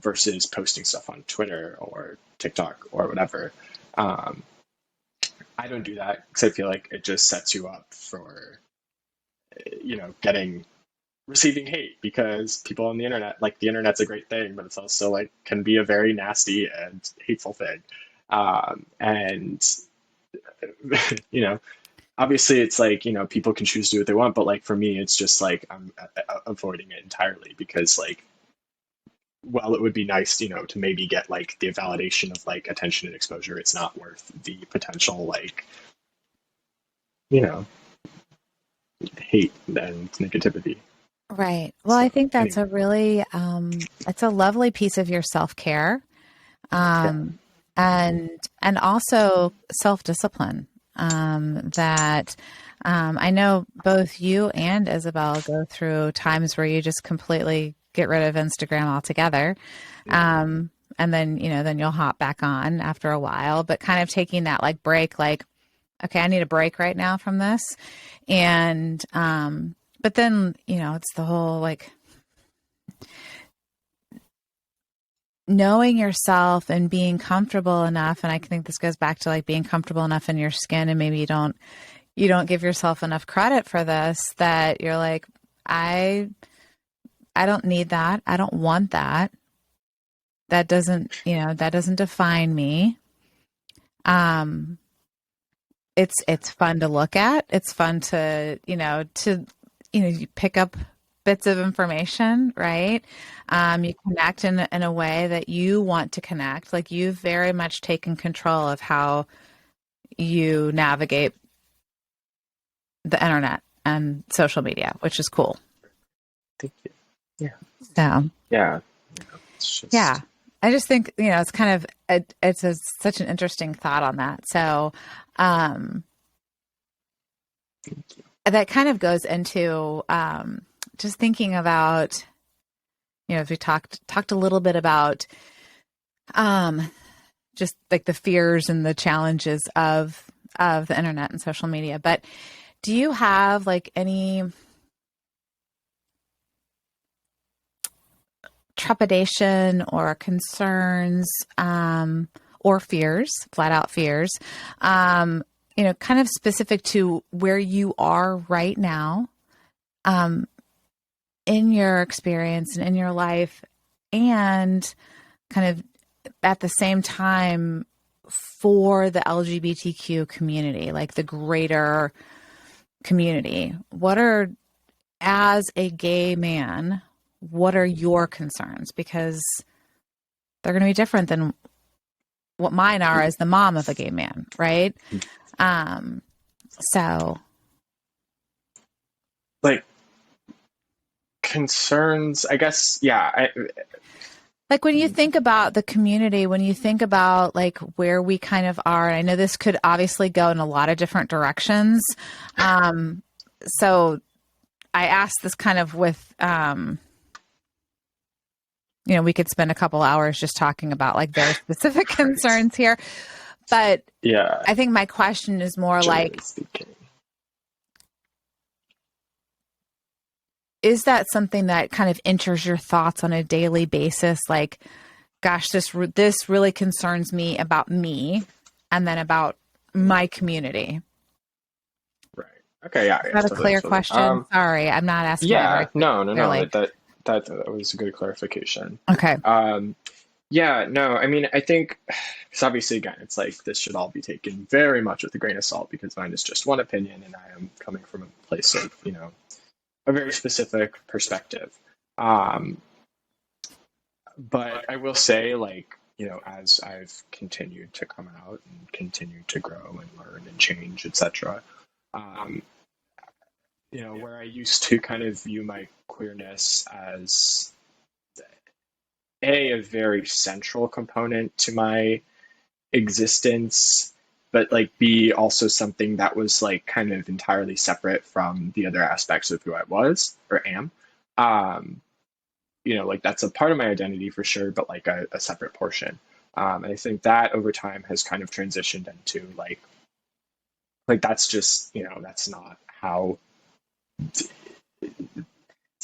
versus posting stuff on Twitter or TikTok or whatever. I don't do that because I feel like it just sets you up for, receiving hate, because people on the internet, like the internet's a great thing, but it's also like can be a very nasty and hateful thing. And, obviously it's like, people can choose to do what they want, but like for me, it's just like I'm avoiding it entirely, because like, while it would be nice, to maybe get like the validation of like attention and exposure, it's not worth the potential like, hate and negativity. Right. Well, So I think that's anyway. a really, it's a lovely piece of your self-care, and also self-discipline, that, I know both you and Isabel go through times where you just completely get rid of Instagram altogether. and then, then you'll hop back on after a while, but kind of taking that like break, like, okay, I need a break right now from this. And, but then, it's the whole like knowing yourself and being comfortable enough. And I think this goes back to like being comfortable enough in your skin, and maybe you don't give yourself enough credit for this, that you're like, I don't need that. I don't want that. That doesn't define me. It's fun to look at. It's fun to, you pick up bits of information, right? You connect in a way that you want to connect. Like, you've very much taken control of how you navigate the internet and social media, which is cool. Thank you. Yeah. So, yeah. It's just... yeah. I just think, it's kind of, such an interesting thought on that. So, that kind of goes into, just thinking about, if we talked a little bit about, just like the fears and the challenges of the internet and social media. But do you have like any trepidation or concerns, or fears, flat out fears, kind of specific to where you are right now, in your experience and in your life, and kind of at the same time for the LGBTQ community, like the greater community? As a gay man, what are your concerns? Because they're going to be different than what mine are as the mom of a gay man, right? So, like, concerns, I guess, yeah. Like, when you think about the community, when you think about like where we kind of are, and I know this could obviously go in a lot of different directions. So I asked this kind of with, we could spend a couple hours just talking about like very specific concerns here, but yeah, I think my question is more like, speaking. Is that something that kind of enters your thoughts on a daily basis? Like, gosh, this really concerns me about me, and then about my community. Right. Okay. Yeah. Is that a clear question? Sorry, I'm not asking. Yeah. No. Clearly. That was a good clarification. Okay. Yeah. No. I mean, I think, because obviously, again, it's like this should all be taken very much with a grain of salt, because mine is just one opinion, and I am coming from a place of, a very specific perspective. But I will say, like, as I've continued to come out and continue to grow and learn and change, etc., where I used to kind of view my queerness as a very central component to my existence, but like B, also something that was like kind of entirely separate from the other aspects of who I was or am. Like, that's a part of my identity for sure, but like a separate portion. And I think that over time has kind of transitioned into like that's just, that's not how it's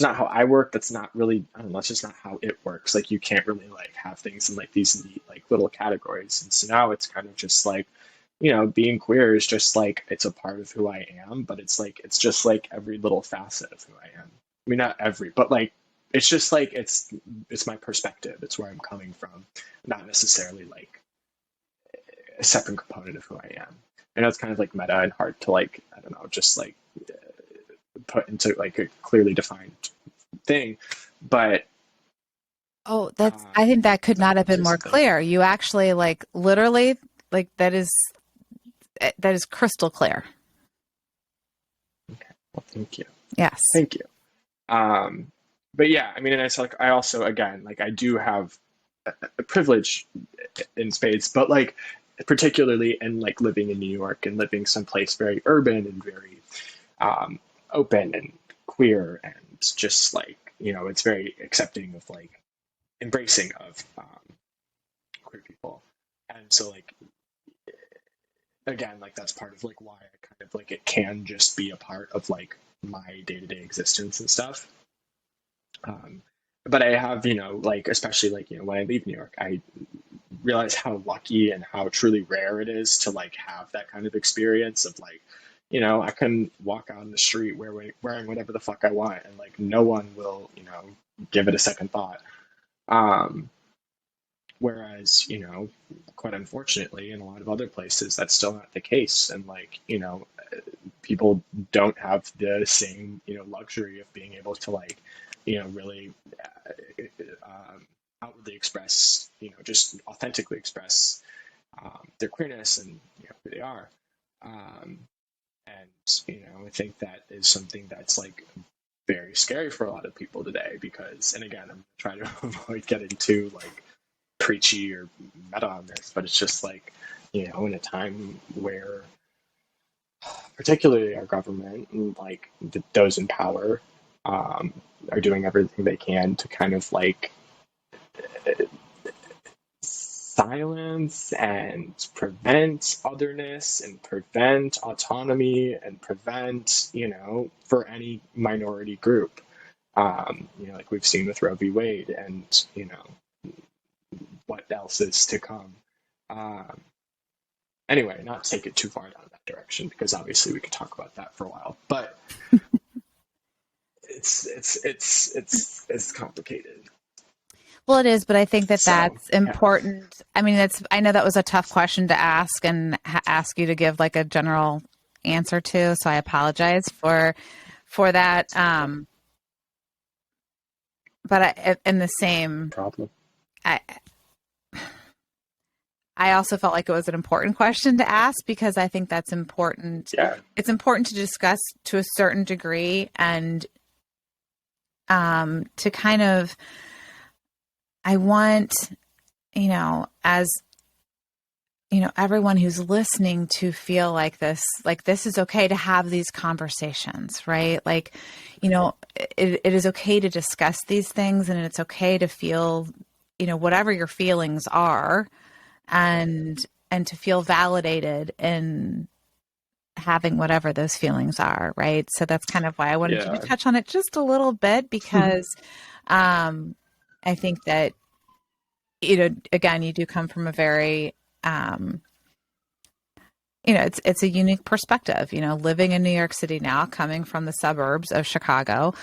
not how I work. That's not really, I don't know, that's just not how it works. Like, you can't really like have things in like these neat, like little categories. And so now it's kind of just like, being queer is just like, it's a part of who I am, but it's like, it's just like every little facet of who I am. I mean, not every, but like, it's just like, it's my perspective. It's where I'm coming from, not necessarily like a separate component of who I am. I know it's kind of like meta and hard to like, I don't know, just like put into like a clearly defined thing, but I think that could not have been more clear. You actually like literally like that is crystal clear. Okay, well, thank you. Yes, thank you. But yeah, I mean, and it's like, I also, again, like, I do have a privilege in spades, but like, particularly in like living in New York and living someplace very urban and very open and queer, and just like, it's very accepting of like embracing of queer people. And so like, again, like that's part of like why I kind of like it can just be a part of like my day-to-day existence and stuff. But I have, like, especially like, when I leave New York, I realize how lucky and how truly rare it is to like have that kind of experience of like, I can walk out on the street wearing whatever the fuck I want, and like no one will, give it a second thought. Whereas, quite unfortunately, in a lot of other places, that's still not the case. And like, people don't have the same, luxury of being able to like, really outwardly express, just authentically express their queerness and who they are. And, I think that is something that's like very scary for a lot of people today because, and again, I'm trying to avoid getting too like preachy or meta on this, but it's just like, in a time where particularly our government and like those in power are doing everything they can to kind of like silence and prevent otherness and prevent autonomy and prevent, for any minority group, like we've seen with Roe v. Wade and, what else is to come. Anyway, not to take it too far down that direction because obviously we could talk about that for a while, but it's complicated. Well, it is, but I think that that's Yeah. important. I mean, I know that was a tough question to ask and ask you to give like a general answer to. So I apologize for that. But in the same problem, I also felt like it was an important question to ask because I think that's important. Yeah. It's important to discuss to a certain degree and to kind of, I want, as, everyone who's listening to feel like this is okay to have these conversations, right? Like, it is okay to discuss these things and it's okay to feel, whatever your feelings are and to feel validated in having whatever those feelings are, right? So that's kind of why I wanted you to touch on it just a little bit because I think that, again, you do come from a very, it's a unique perspective, living in New York City now, coming from the suburbs of Chicago,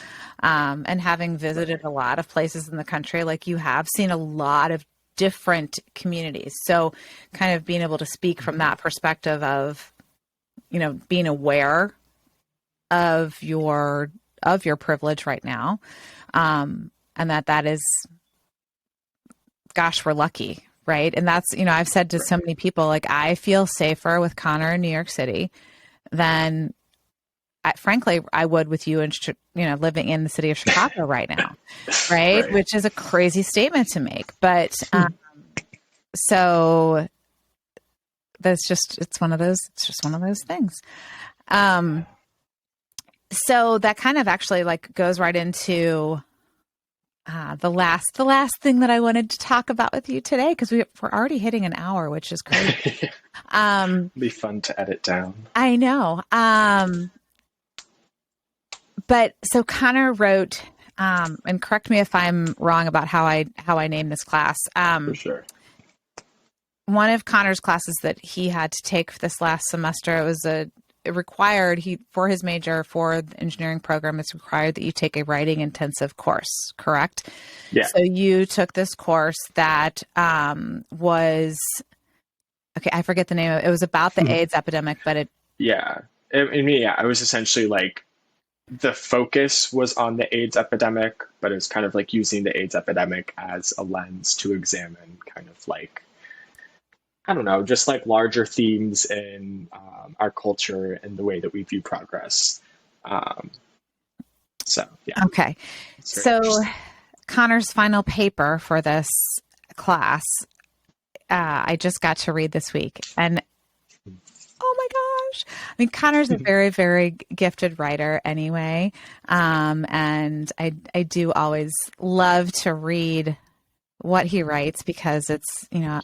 and having visited a lot of places in the country, like you have seen a lot of different communities. So kind of being able to speak from that perspective of, being aware of your privilege right now. And that is, gosh, we're lucky, right? And that's, I've said to so many people, like, I feel safer with Connor in New York City than, frankly, I would with you and, living in the city of Chicago right now, right? Which is a crazy statement to make. But so that's just, it's just one of those things. So that kind of actually like goes right into the last thing that I wanted to talk about with you today, because we're already hitting an hour, which is crazy. It'll be fun to edit down. I know. But so Connor wrote, and correct me if I'm wrong about how I named this class. For sure. One of Connor's classes that he had to take this last semester, it required for his major for the engineering program, it's required that you take a writing intensive course, correct? Yeah. So you took this course that was, okay, I forget the name of it. It was about the AIDS epidemic, but it. Yeah. It was essentially like the focus was on the AIDS epidemic, but it's kind of like using the AIDS epidemic as a lens to examine kind of like, I don't know, just like larger themes in our culture and the way that we view progress. So, yeah. Okay. So Connor's final paper for this class, I just got to read this week. And oh my gosh. I mean, Connor's a very, very gifted writer anyway. And I do always love to read what he writes because it's, you know,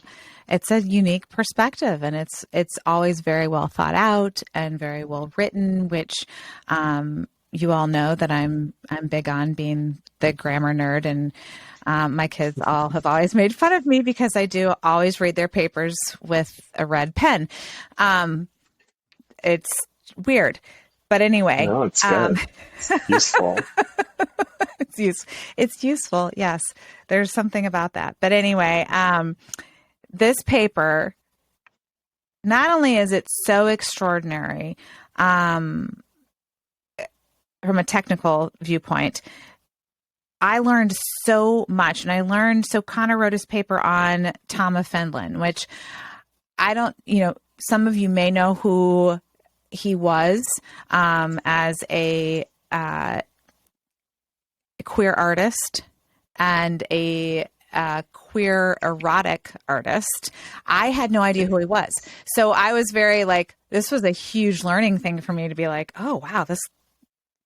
it's a unique perspective, and it's always very well thought out and very well written, which you all know that I'm big on being the grammar nerd, and my kids all have always made fun of me because I do always read their papers with a red pen. It's weird, but anyway. No, it's good. It's useful. It's useful. Yes, there's something about that. But anyway, this paper, not only is it so extraordinary from a technical viewpoint, I learned so much. And so Connor wrote his paper on 𝗏𝗏𝘁𝗵𝗏𝗿, which I don't, you know, some of you may know who he was as a queer artist and a queer erotic artist. I had no idea who he was. So I was very like, this was a huge learning thing for me to be like, oh, wow, this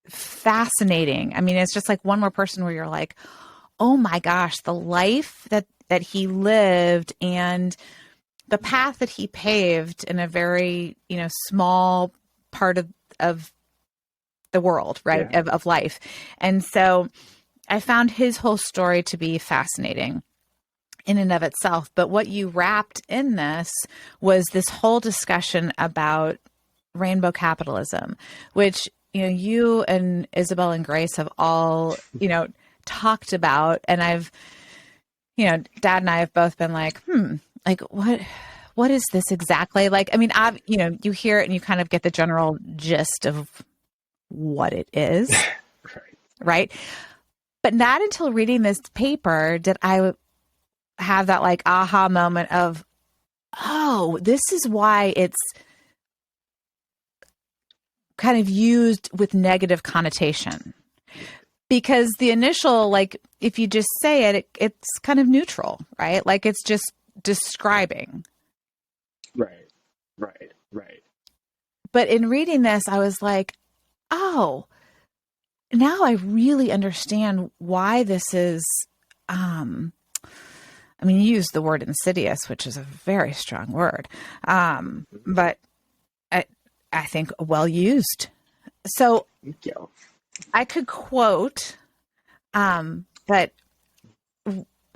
fascinating. I mean, it's just like one more person where you're like, oh my gosh, the life that he lived and the path that he paved in a very, you know, small part of the world, right? Yeah. Of life. And so I found his whole story to be fascinating in and of itself. But what you wrapped in this was this whole discussion about rainbow capitalism, which, you know, you and Isabel and Grace have all, you know, talked about. And I've, you know, Dad and I have both been like, like what is this exactly? Like, I mean, you know, you hear it and you kind of get the general gist of what it is, right? But not until reading this paper did I have that like aha moment of, oh, this is why it's kind of used with negative connotation. Because the initial, like, if you just say it, it's kind of neutral, right? Like it's just describing. Right. But in reading this, I was like, oh, now I really understand why this is, I mean, you used the word insidious, which is a very strong word, but I think well used. So Thank you. I could quote, but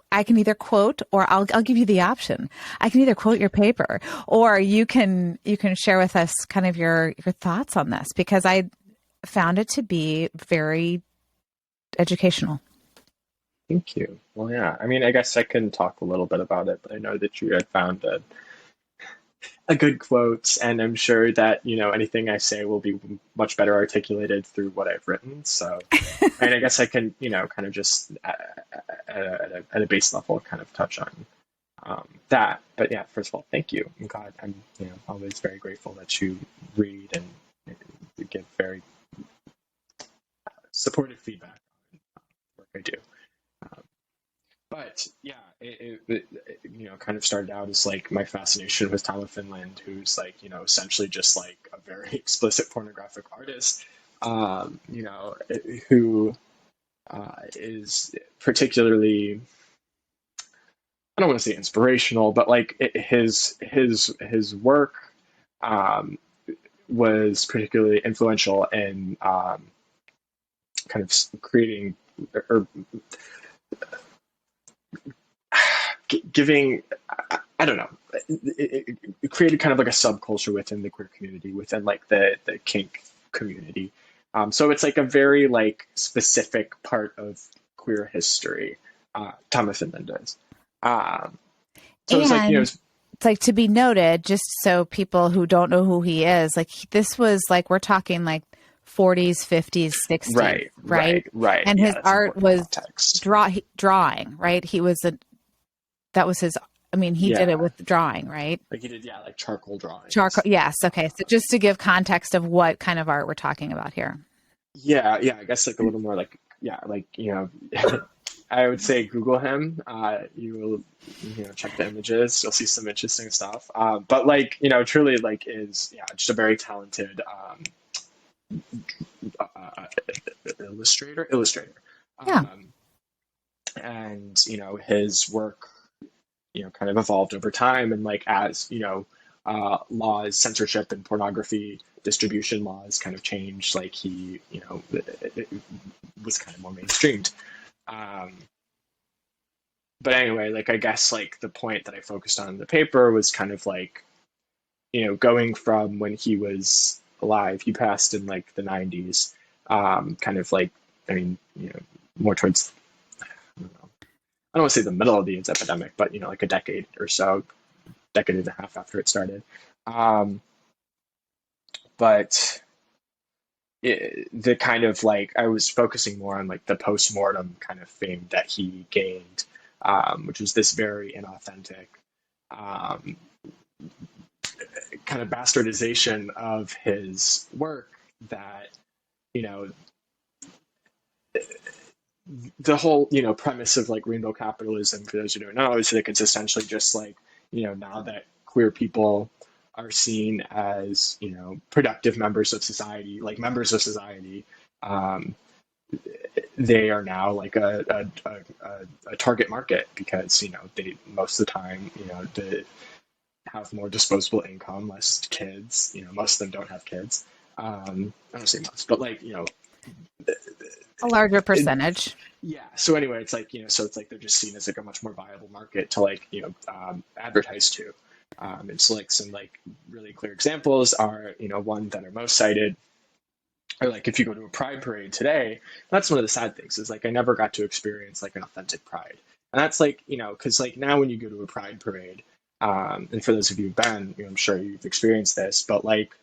I can either quote, or I'll give you the option. I can either quote your paper, or you can share with us kind of your thoughts on this, because I found it to be very educational. Thank you. Well, yeah. I mean, I guess I can talk a little bit about it, but I know that you had found a good quote, and I'm sure that, you know, anything I say will be much better articulated through what I've written. So, and I guess I can, you know, kind of just at a base level, kind of touch on that. But yeah, first of all, thank you. I'm glad. I'm, you know, always very grateful that you read and give very supportive feedback on work I do. But yeah, it you know, kind of started out as like my fascination with 𝗏𝗏𝘁𝗵𝗏𝗿, who's like, you know, essentially just like a very explicit pornographic artist, you know, who is particularly, I don't want to say inspirational, but like his work was particularly influential in kind of creating or giving, I don't know, it created kind of like a subculture within the queer community, within like the kink community. So it's like a very like specific part of queer history, 𝗏𝗏𝘁𝗵𝗏𝗿 does. So it's like, you know, It's like, to be noted, just so people who don't know who he is, like this was like, we're talking like 40s, 50s, 60s, right. And his art was drawing, right? That was his, I mean, he did it with drawing, right? Like he did, like charcoal drawings. Yes. Okay. So just to give context of what kind of art we're talking about here. Yeah. I guess like a little more like, like, you know, I would say Google him. You will, you know, check the images. You'll see some interesting stuff. But like, you know, truly like is, just a very talented illustrator. and, his work, kind of evolved over time. And like, as, laws, censorship and pornography distribution laws kind of changed, like he, it was kind of more mainstreamed. But anyway, like, I guess like the point that I focused on in the paper was kind of like, going from when he was alive, he passed in like the 90s, kind of like, I mean, more towards, I don't want to say the middle of the AIDS epidemic, but, like a decade or so, decade and a half after it started. But the kind of like, I was focusing more on like the post-mortem kind of fame that he gained, which was this very inauthentic kind of bastardization of his work that, the whole, premise of like rainbow capitalism, for those who don't know, is like it's essentially just like, now that queer people are seen as, productive members of society, like members of society, they are now like a target market because, they most of the time, they have more disposable income, less kids, most of them don't have kids. I don't say most, but like, a larger percentage. Yeah. So anyway, it's like, so it's like they're just seen as like a much more viable market to like, advertise to. And so like some like really clear examples are, one that are most cited or like if you go to a pride parade today, that's one of the sad things is like I never got to experience like an authentic pride. And that's like, because like now when you go to a pride parade, and for those of you who've been, I'm sure you've experienced this, but like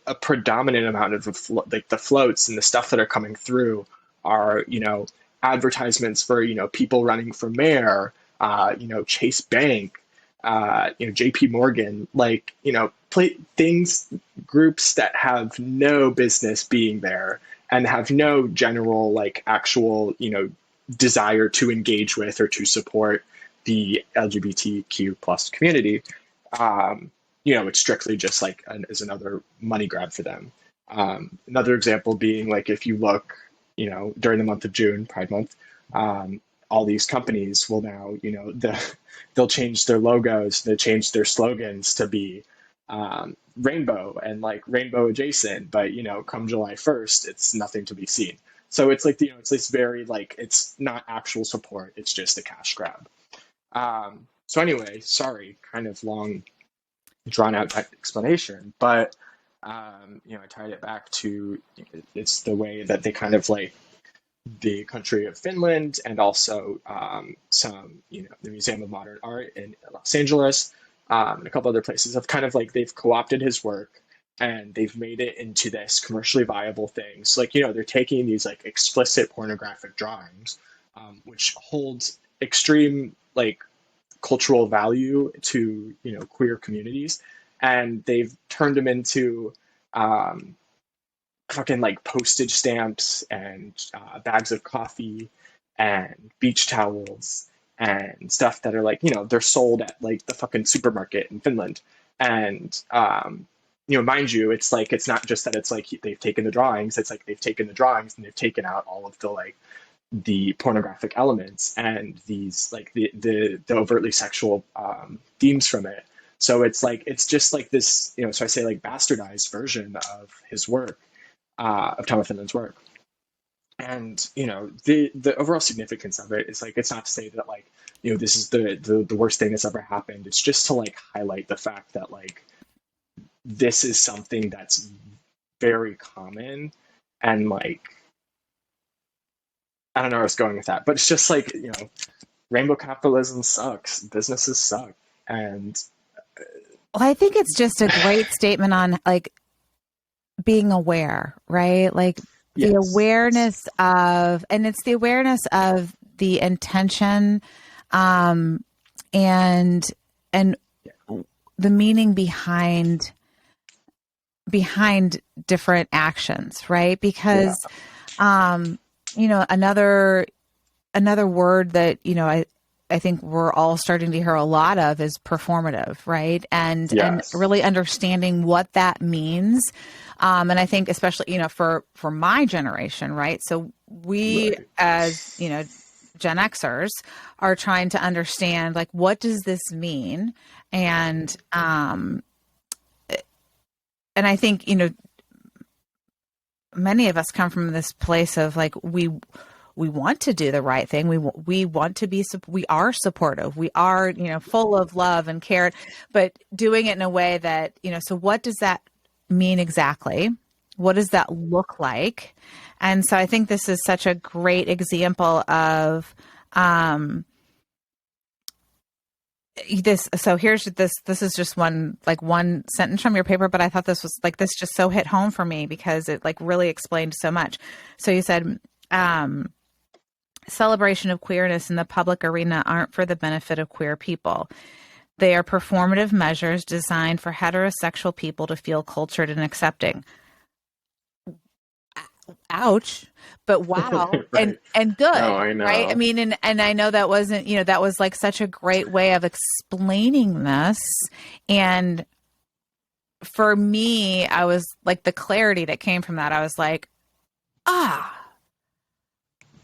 a predominant amount of the floats and the stuff that are coming through are, advertisements for, people running for mayor, Chase Bank, JP Morgan, like, things, groups that have no business being there and have no general, like, actual, desire to engage with or to support the LGBTQ plus community. It's strictly just like is another money grab for them. Another example being like if you look, during the month of June, Pride Month, all these companies will now, they'll change their logos, they change their slogans to be rainbow and like rainbow adjacent, but come July 1st, it's nothing to be seen. So it's like, it's this very like it's not actual support, it's just a cash grab. So anyway, sorry, kind of long drawn out explanation, but I tied it back to it's the way that they kind of like the country of Finland and also some the Museum of Modern Art in Los Angeles and a couple other places have kind of like they've co-opted his work and they've made it into this commercially viable thing. So like they're taking these like explicit pornographic drawings which holds extreme like cultural value to queer communities, and they've turned them into fucking like postage stamps and bags of coffee and beach towels and stuff that are like they're sold at like the fucking supermarket in Finland. And mind you, it's like it's not just that it's like they've taken the drawings, it's like they've taken the drawings and they've taken out all of the like the pornographic elements and these like the overtly sexual themes from it. So it's like it's just like this so I say like bastardized version of his work, of Tom of Finland's work. And the overall significance of it is like it's not to say that like this is the worst thing that's ever happened. It's just to like highlight the fact that like this is something that's very common. And like I don't know where I was going with that, but it's just like, rainbow capitalism sucks. Businesses suck. And well, I think it's just a great statement on like being aware, right? Like the yes. awareness of, and it's the awareness of the intention, and the meaning behind different actions, right? Because, another word that, I think we're all starting to hear a lot of is performative, right? And really understanding what that means. And I think especially, for my generation, right? So we, as, Gen Xers are trying to understand, like, what does this mean? And I think, many of us come from this place of like, we want to do the right thing. We want to be, we are supportive. We are, full of love and care, but doing it in a way that, so what does that mean exactly? What does that look like? And so I think this is such a great example of this. So here's this is just one sentence from your paper, but I thought this just so hit home for me because it like really explained so much. So you said, celebration of queerness in the public arena aren't for the benefit of queer people. They are performative measures designed for heterosexual people to feel cultured and accepting. Ouch, but wow. Right. and good. No, I know. Right. I mean, and I know that wasn't, that was like such a great way of explaining this. And for me, I was like, the clarity that came from that, I was like, I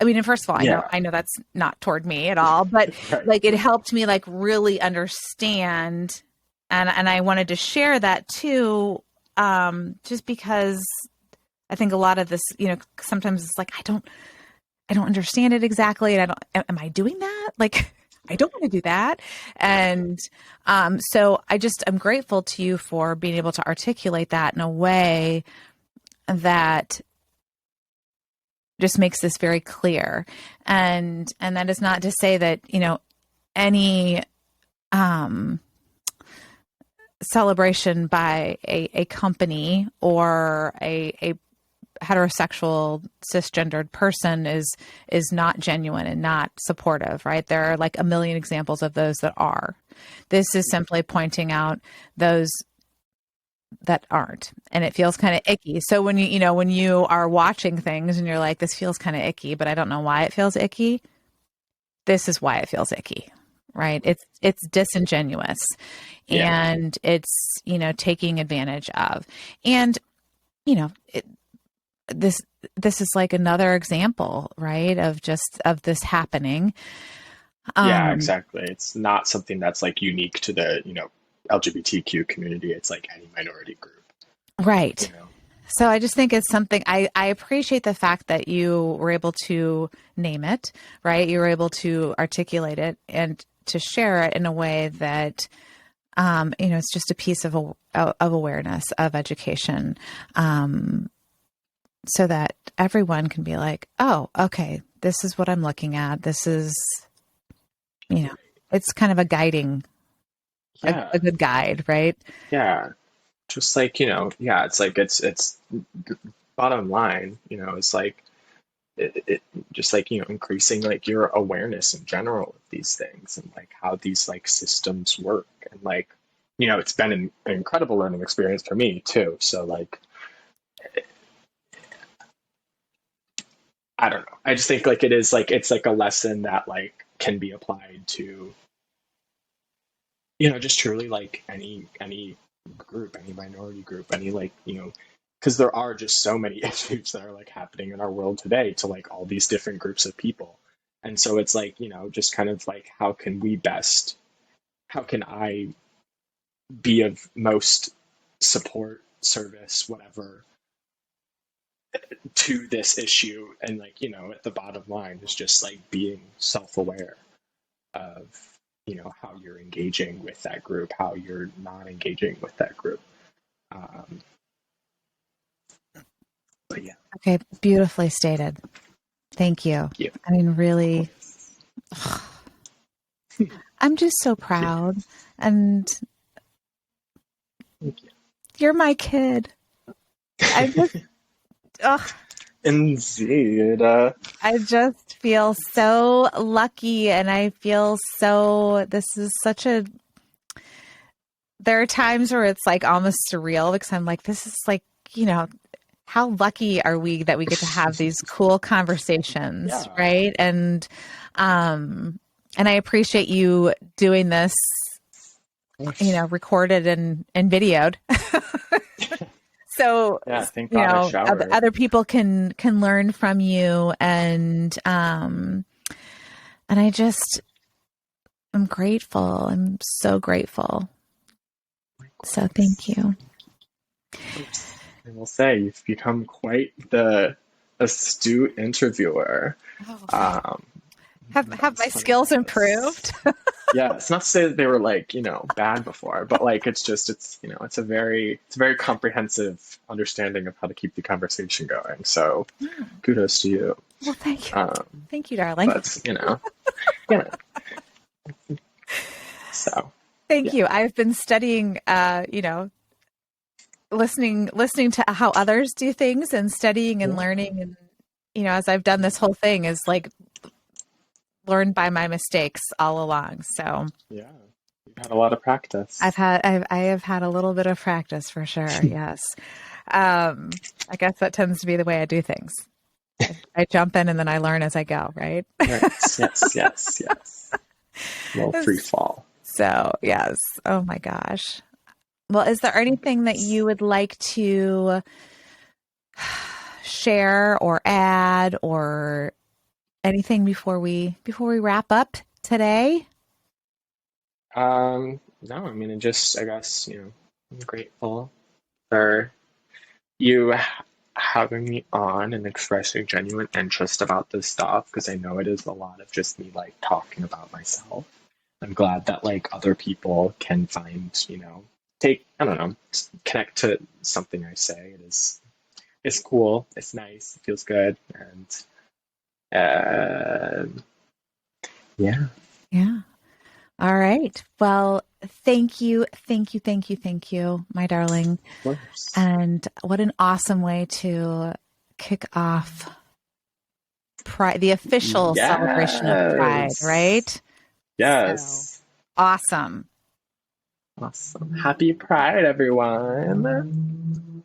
mean, and first of all, I know that's not toward me at all, but Right. like it helped me like really understand, and I wanted to share that too, just because I think a lot of this, sometimes it's like I don't understand it exactly, and am I doing that? Like I don't want to do that, and so I'm grateful to you for being able to articulate that in a way that just makes this very clear. And that is not to say that, any celebration by a company or a heterosexual cisgendered person is not genuine and not supportive, right? There are like a million examples of those that are. This is simply pointing out those that aren't, and it feels kind of icky. So when when you are watching things and you're like, this feels kind of icky, but I don't know why it feels icky. This is why it feels icky, right? It's disingenuous, and it's, taking advantage of, and, this is like another example, right? Of this happening. Yeah, exactly. It's not something that's like unique to the, LGBTQ community. It's like any minority group. Right. So I just think it's something I appreciate the fact that you were able to name it, right? You were able to articulate it and to share it in a way that, it's just a piece of awareness, of education, so that everyone can be like, oh, okay, this is what I'm looking at. This is, it's kind of a guiding, a good guide, right? Yeah. Just like, it's like, it's bottom line, it's like, it just like, increasing like your awareness in general of these things and like how these like systems work. And like, it's been an incredible learning experience for me too. So like, I don't know. I just think like it's like a lesson that like can be applied to, just truly like any group, any minority group, any like, because there are just so many issues that are like happening in our world today to like all these different groups of people. And so it's like, just kind of like, how can I be of most support, service, whatever, to this issue? And like, at the bottom line is just like being self-aware of, how you're engaging with that group, how you're not engaging with that group. But yeah. Okay. Beautifully stated. Thank you. Thank you. I mean, really, I'm just so proud. And Thank you. You're my kid. I just, Indeed. I just feel so lucky, and I feel so, this is such a, there are times where it's like almost surreal because I'm like, this is like, how lucky are we that we get to have these cool conversations, right? And I appreciate you doing this, recorded and videoed. So, thank God I showered. other people can learn from you, and And I'm grateful. I'm so grateful. So thank you. I will say you've become quite the astute interviewer. Oh, have my That's skills improved? yeah, it's not to say that they were like, bad before, but like it's a very comprehensive understanding of how to keep the conversation going. So kudos to you. Well, thank you. Thank you, darling. But you know, so Thank yeah. you. I've been studying, listening to how others do things and studying and learning. And, as I've done this whole thing is like learned by my mistakes all along. So Yeah, you've had a lot of practice. I have had a little bit of practice for sure. Yes. I guess that tends to be the way I do things. I jump in and then I learn as I go, right? Right. Yes. Well, free fall. So, yes. Oh my gosh. Well, is there anything that you would like to share or add or anything before we wrap up today? No, I mean, I guess, I'm grateful for you having me on and expressing genuine interest about this stuff, because I know it is a lot of just me like talking about myself. I'm glad that like other people can find, I don't know, connect to something I say. It's cool, it's nice, it feels good, and yeah. All right. Well, thank you, my darling. Of course. And what an awesome way to kick off Pride, the official celebration of Pride, right? Yes. So, awesome. Happy Pride, everyone.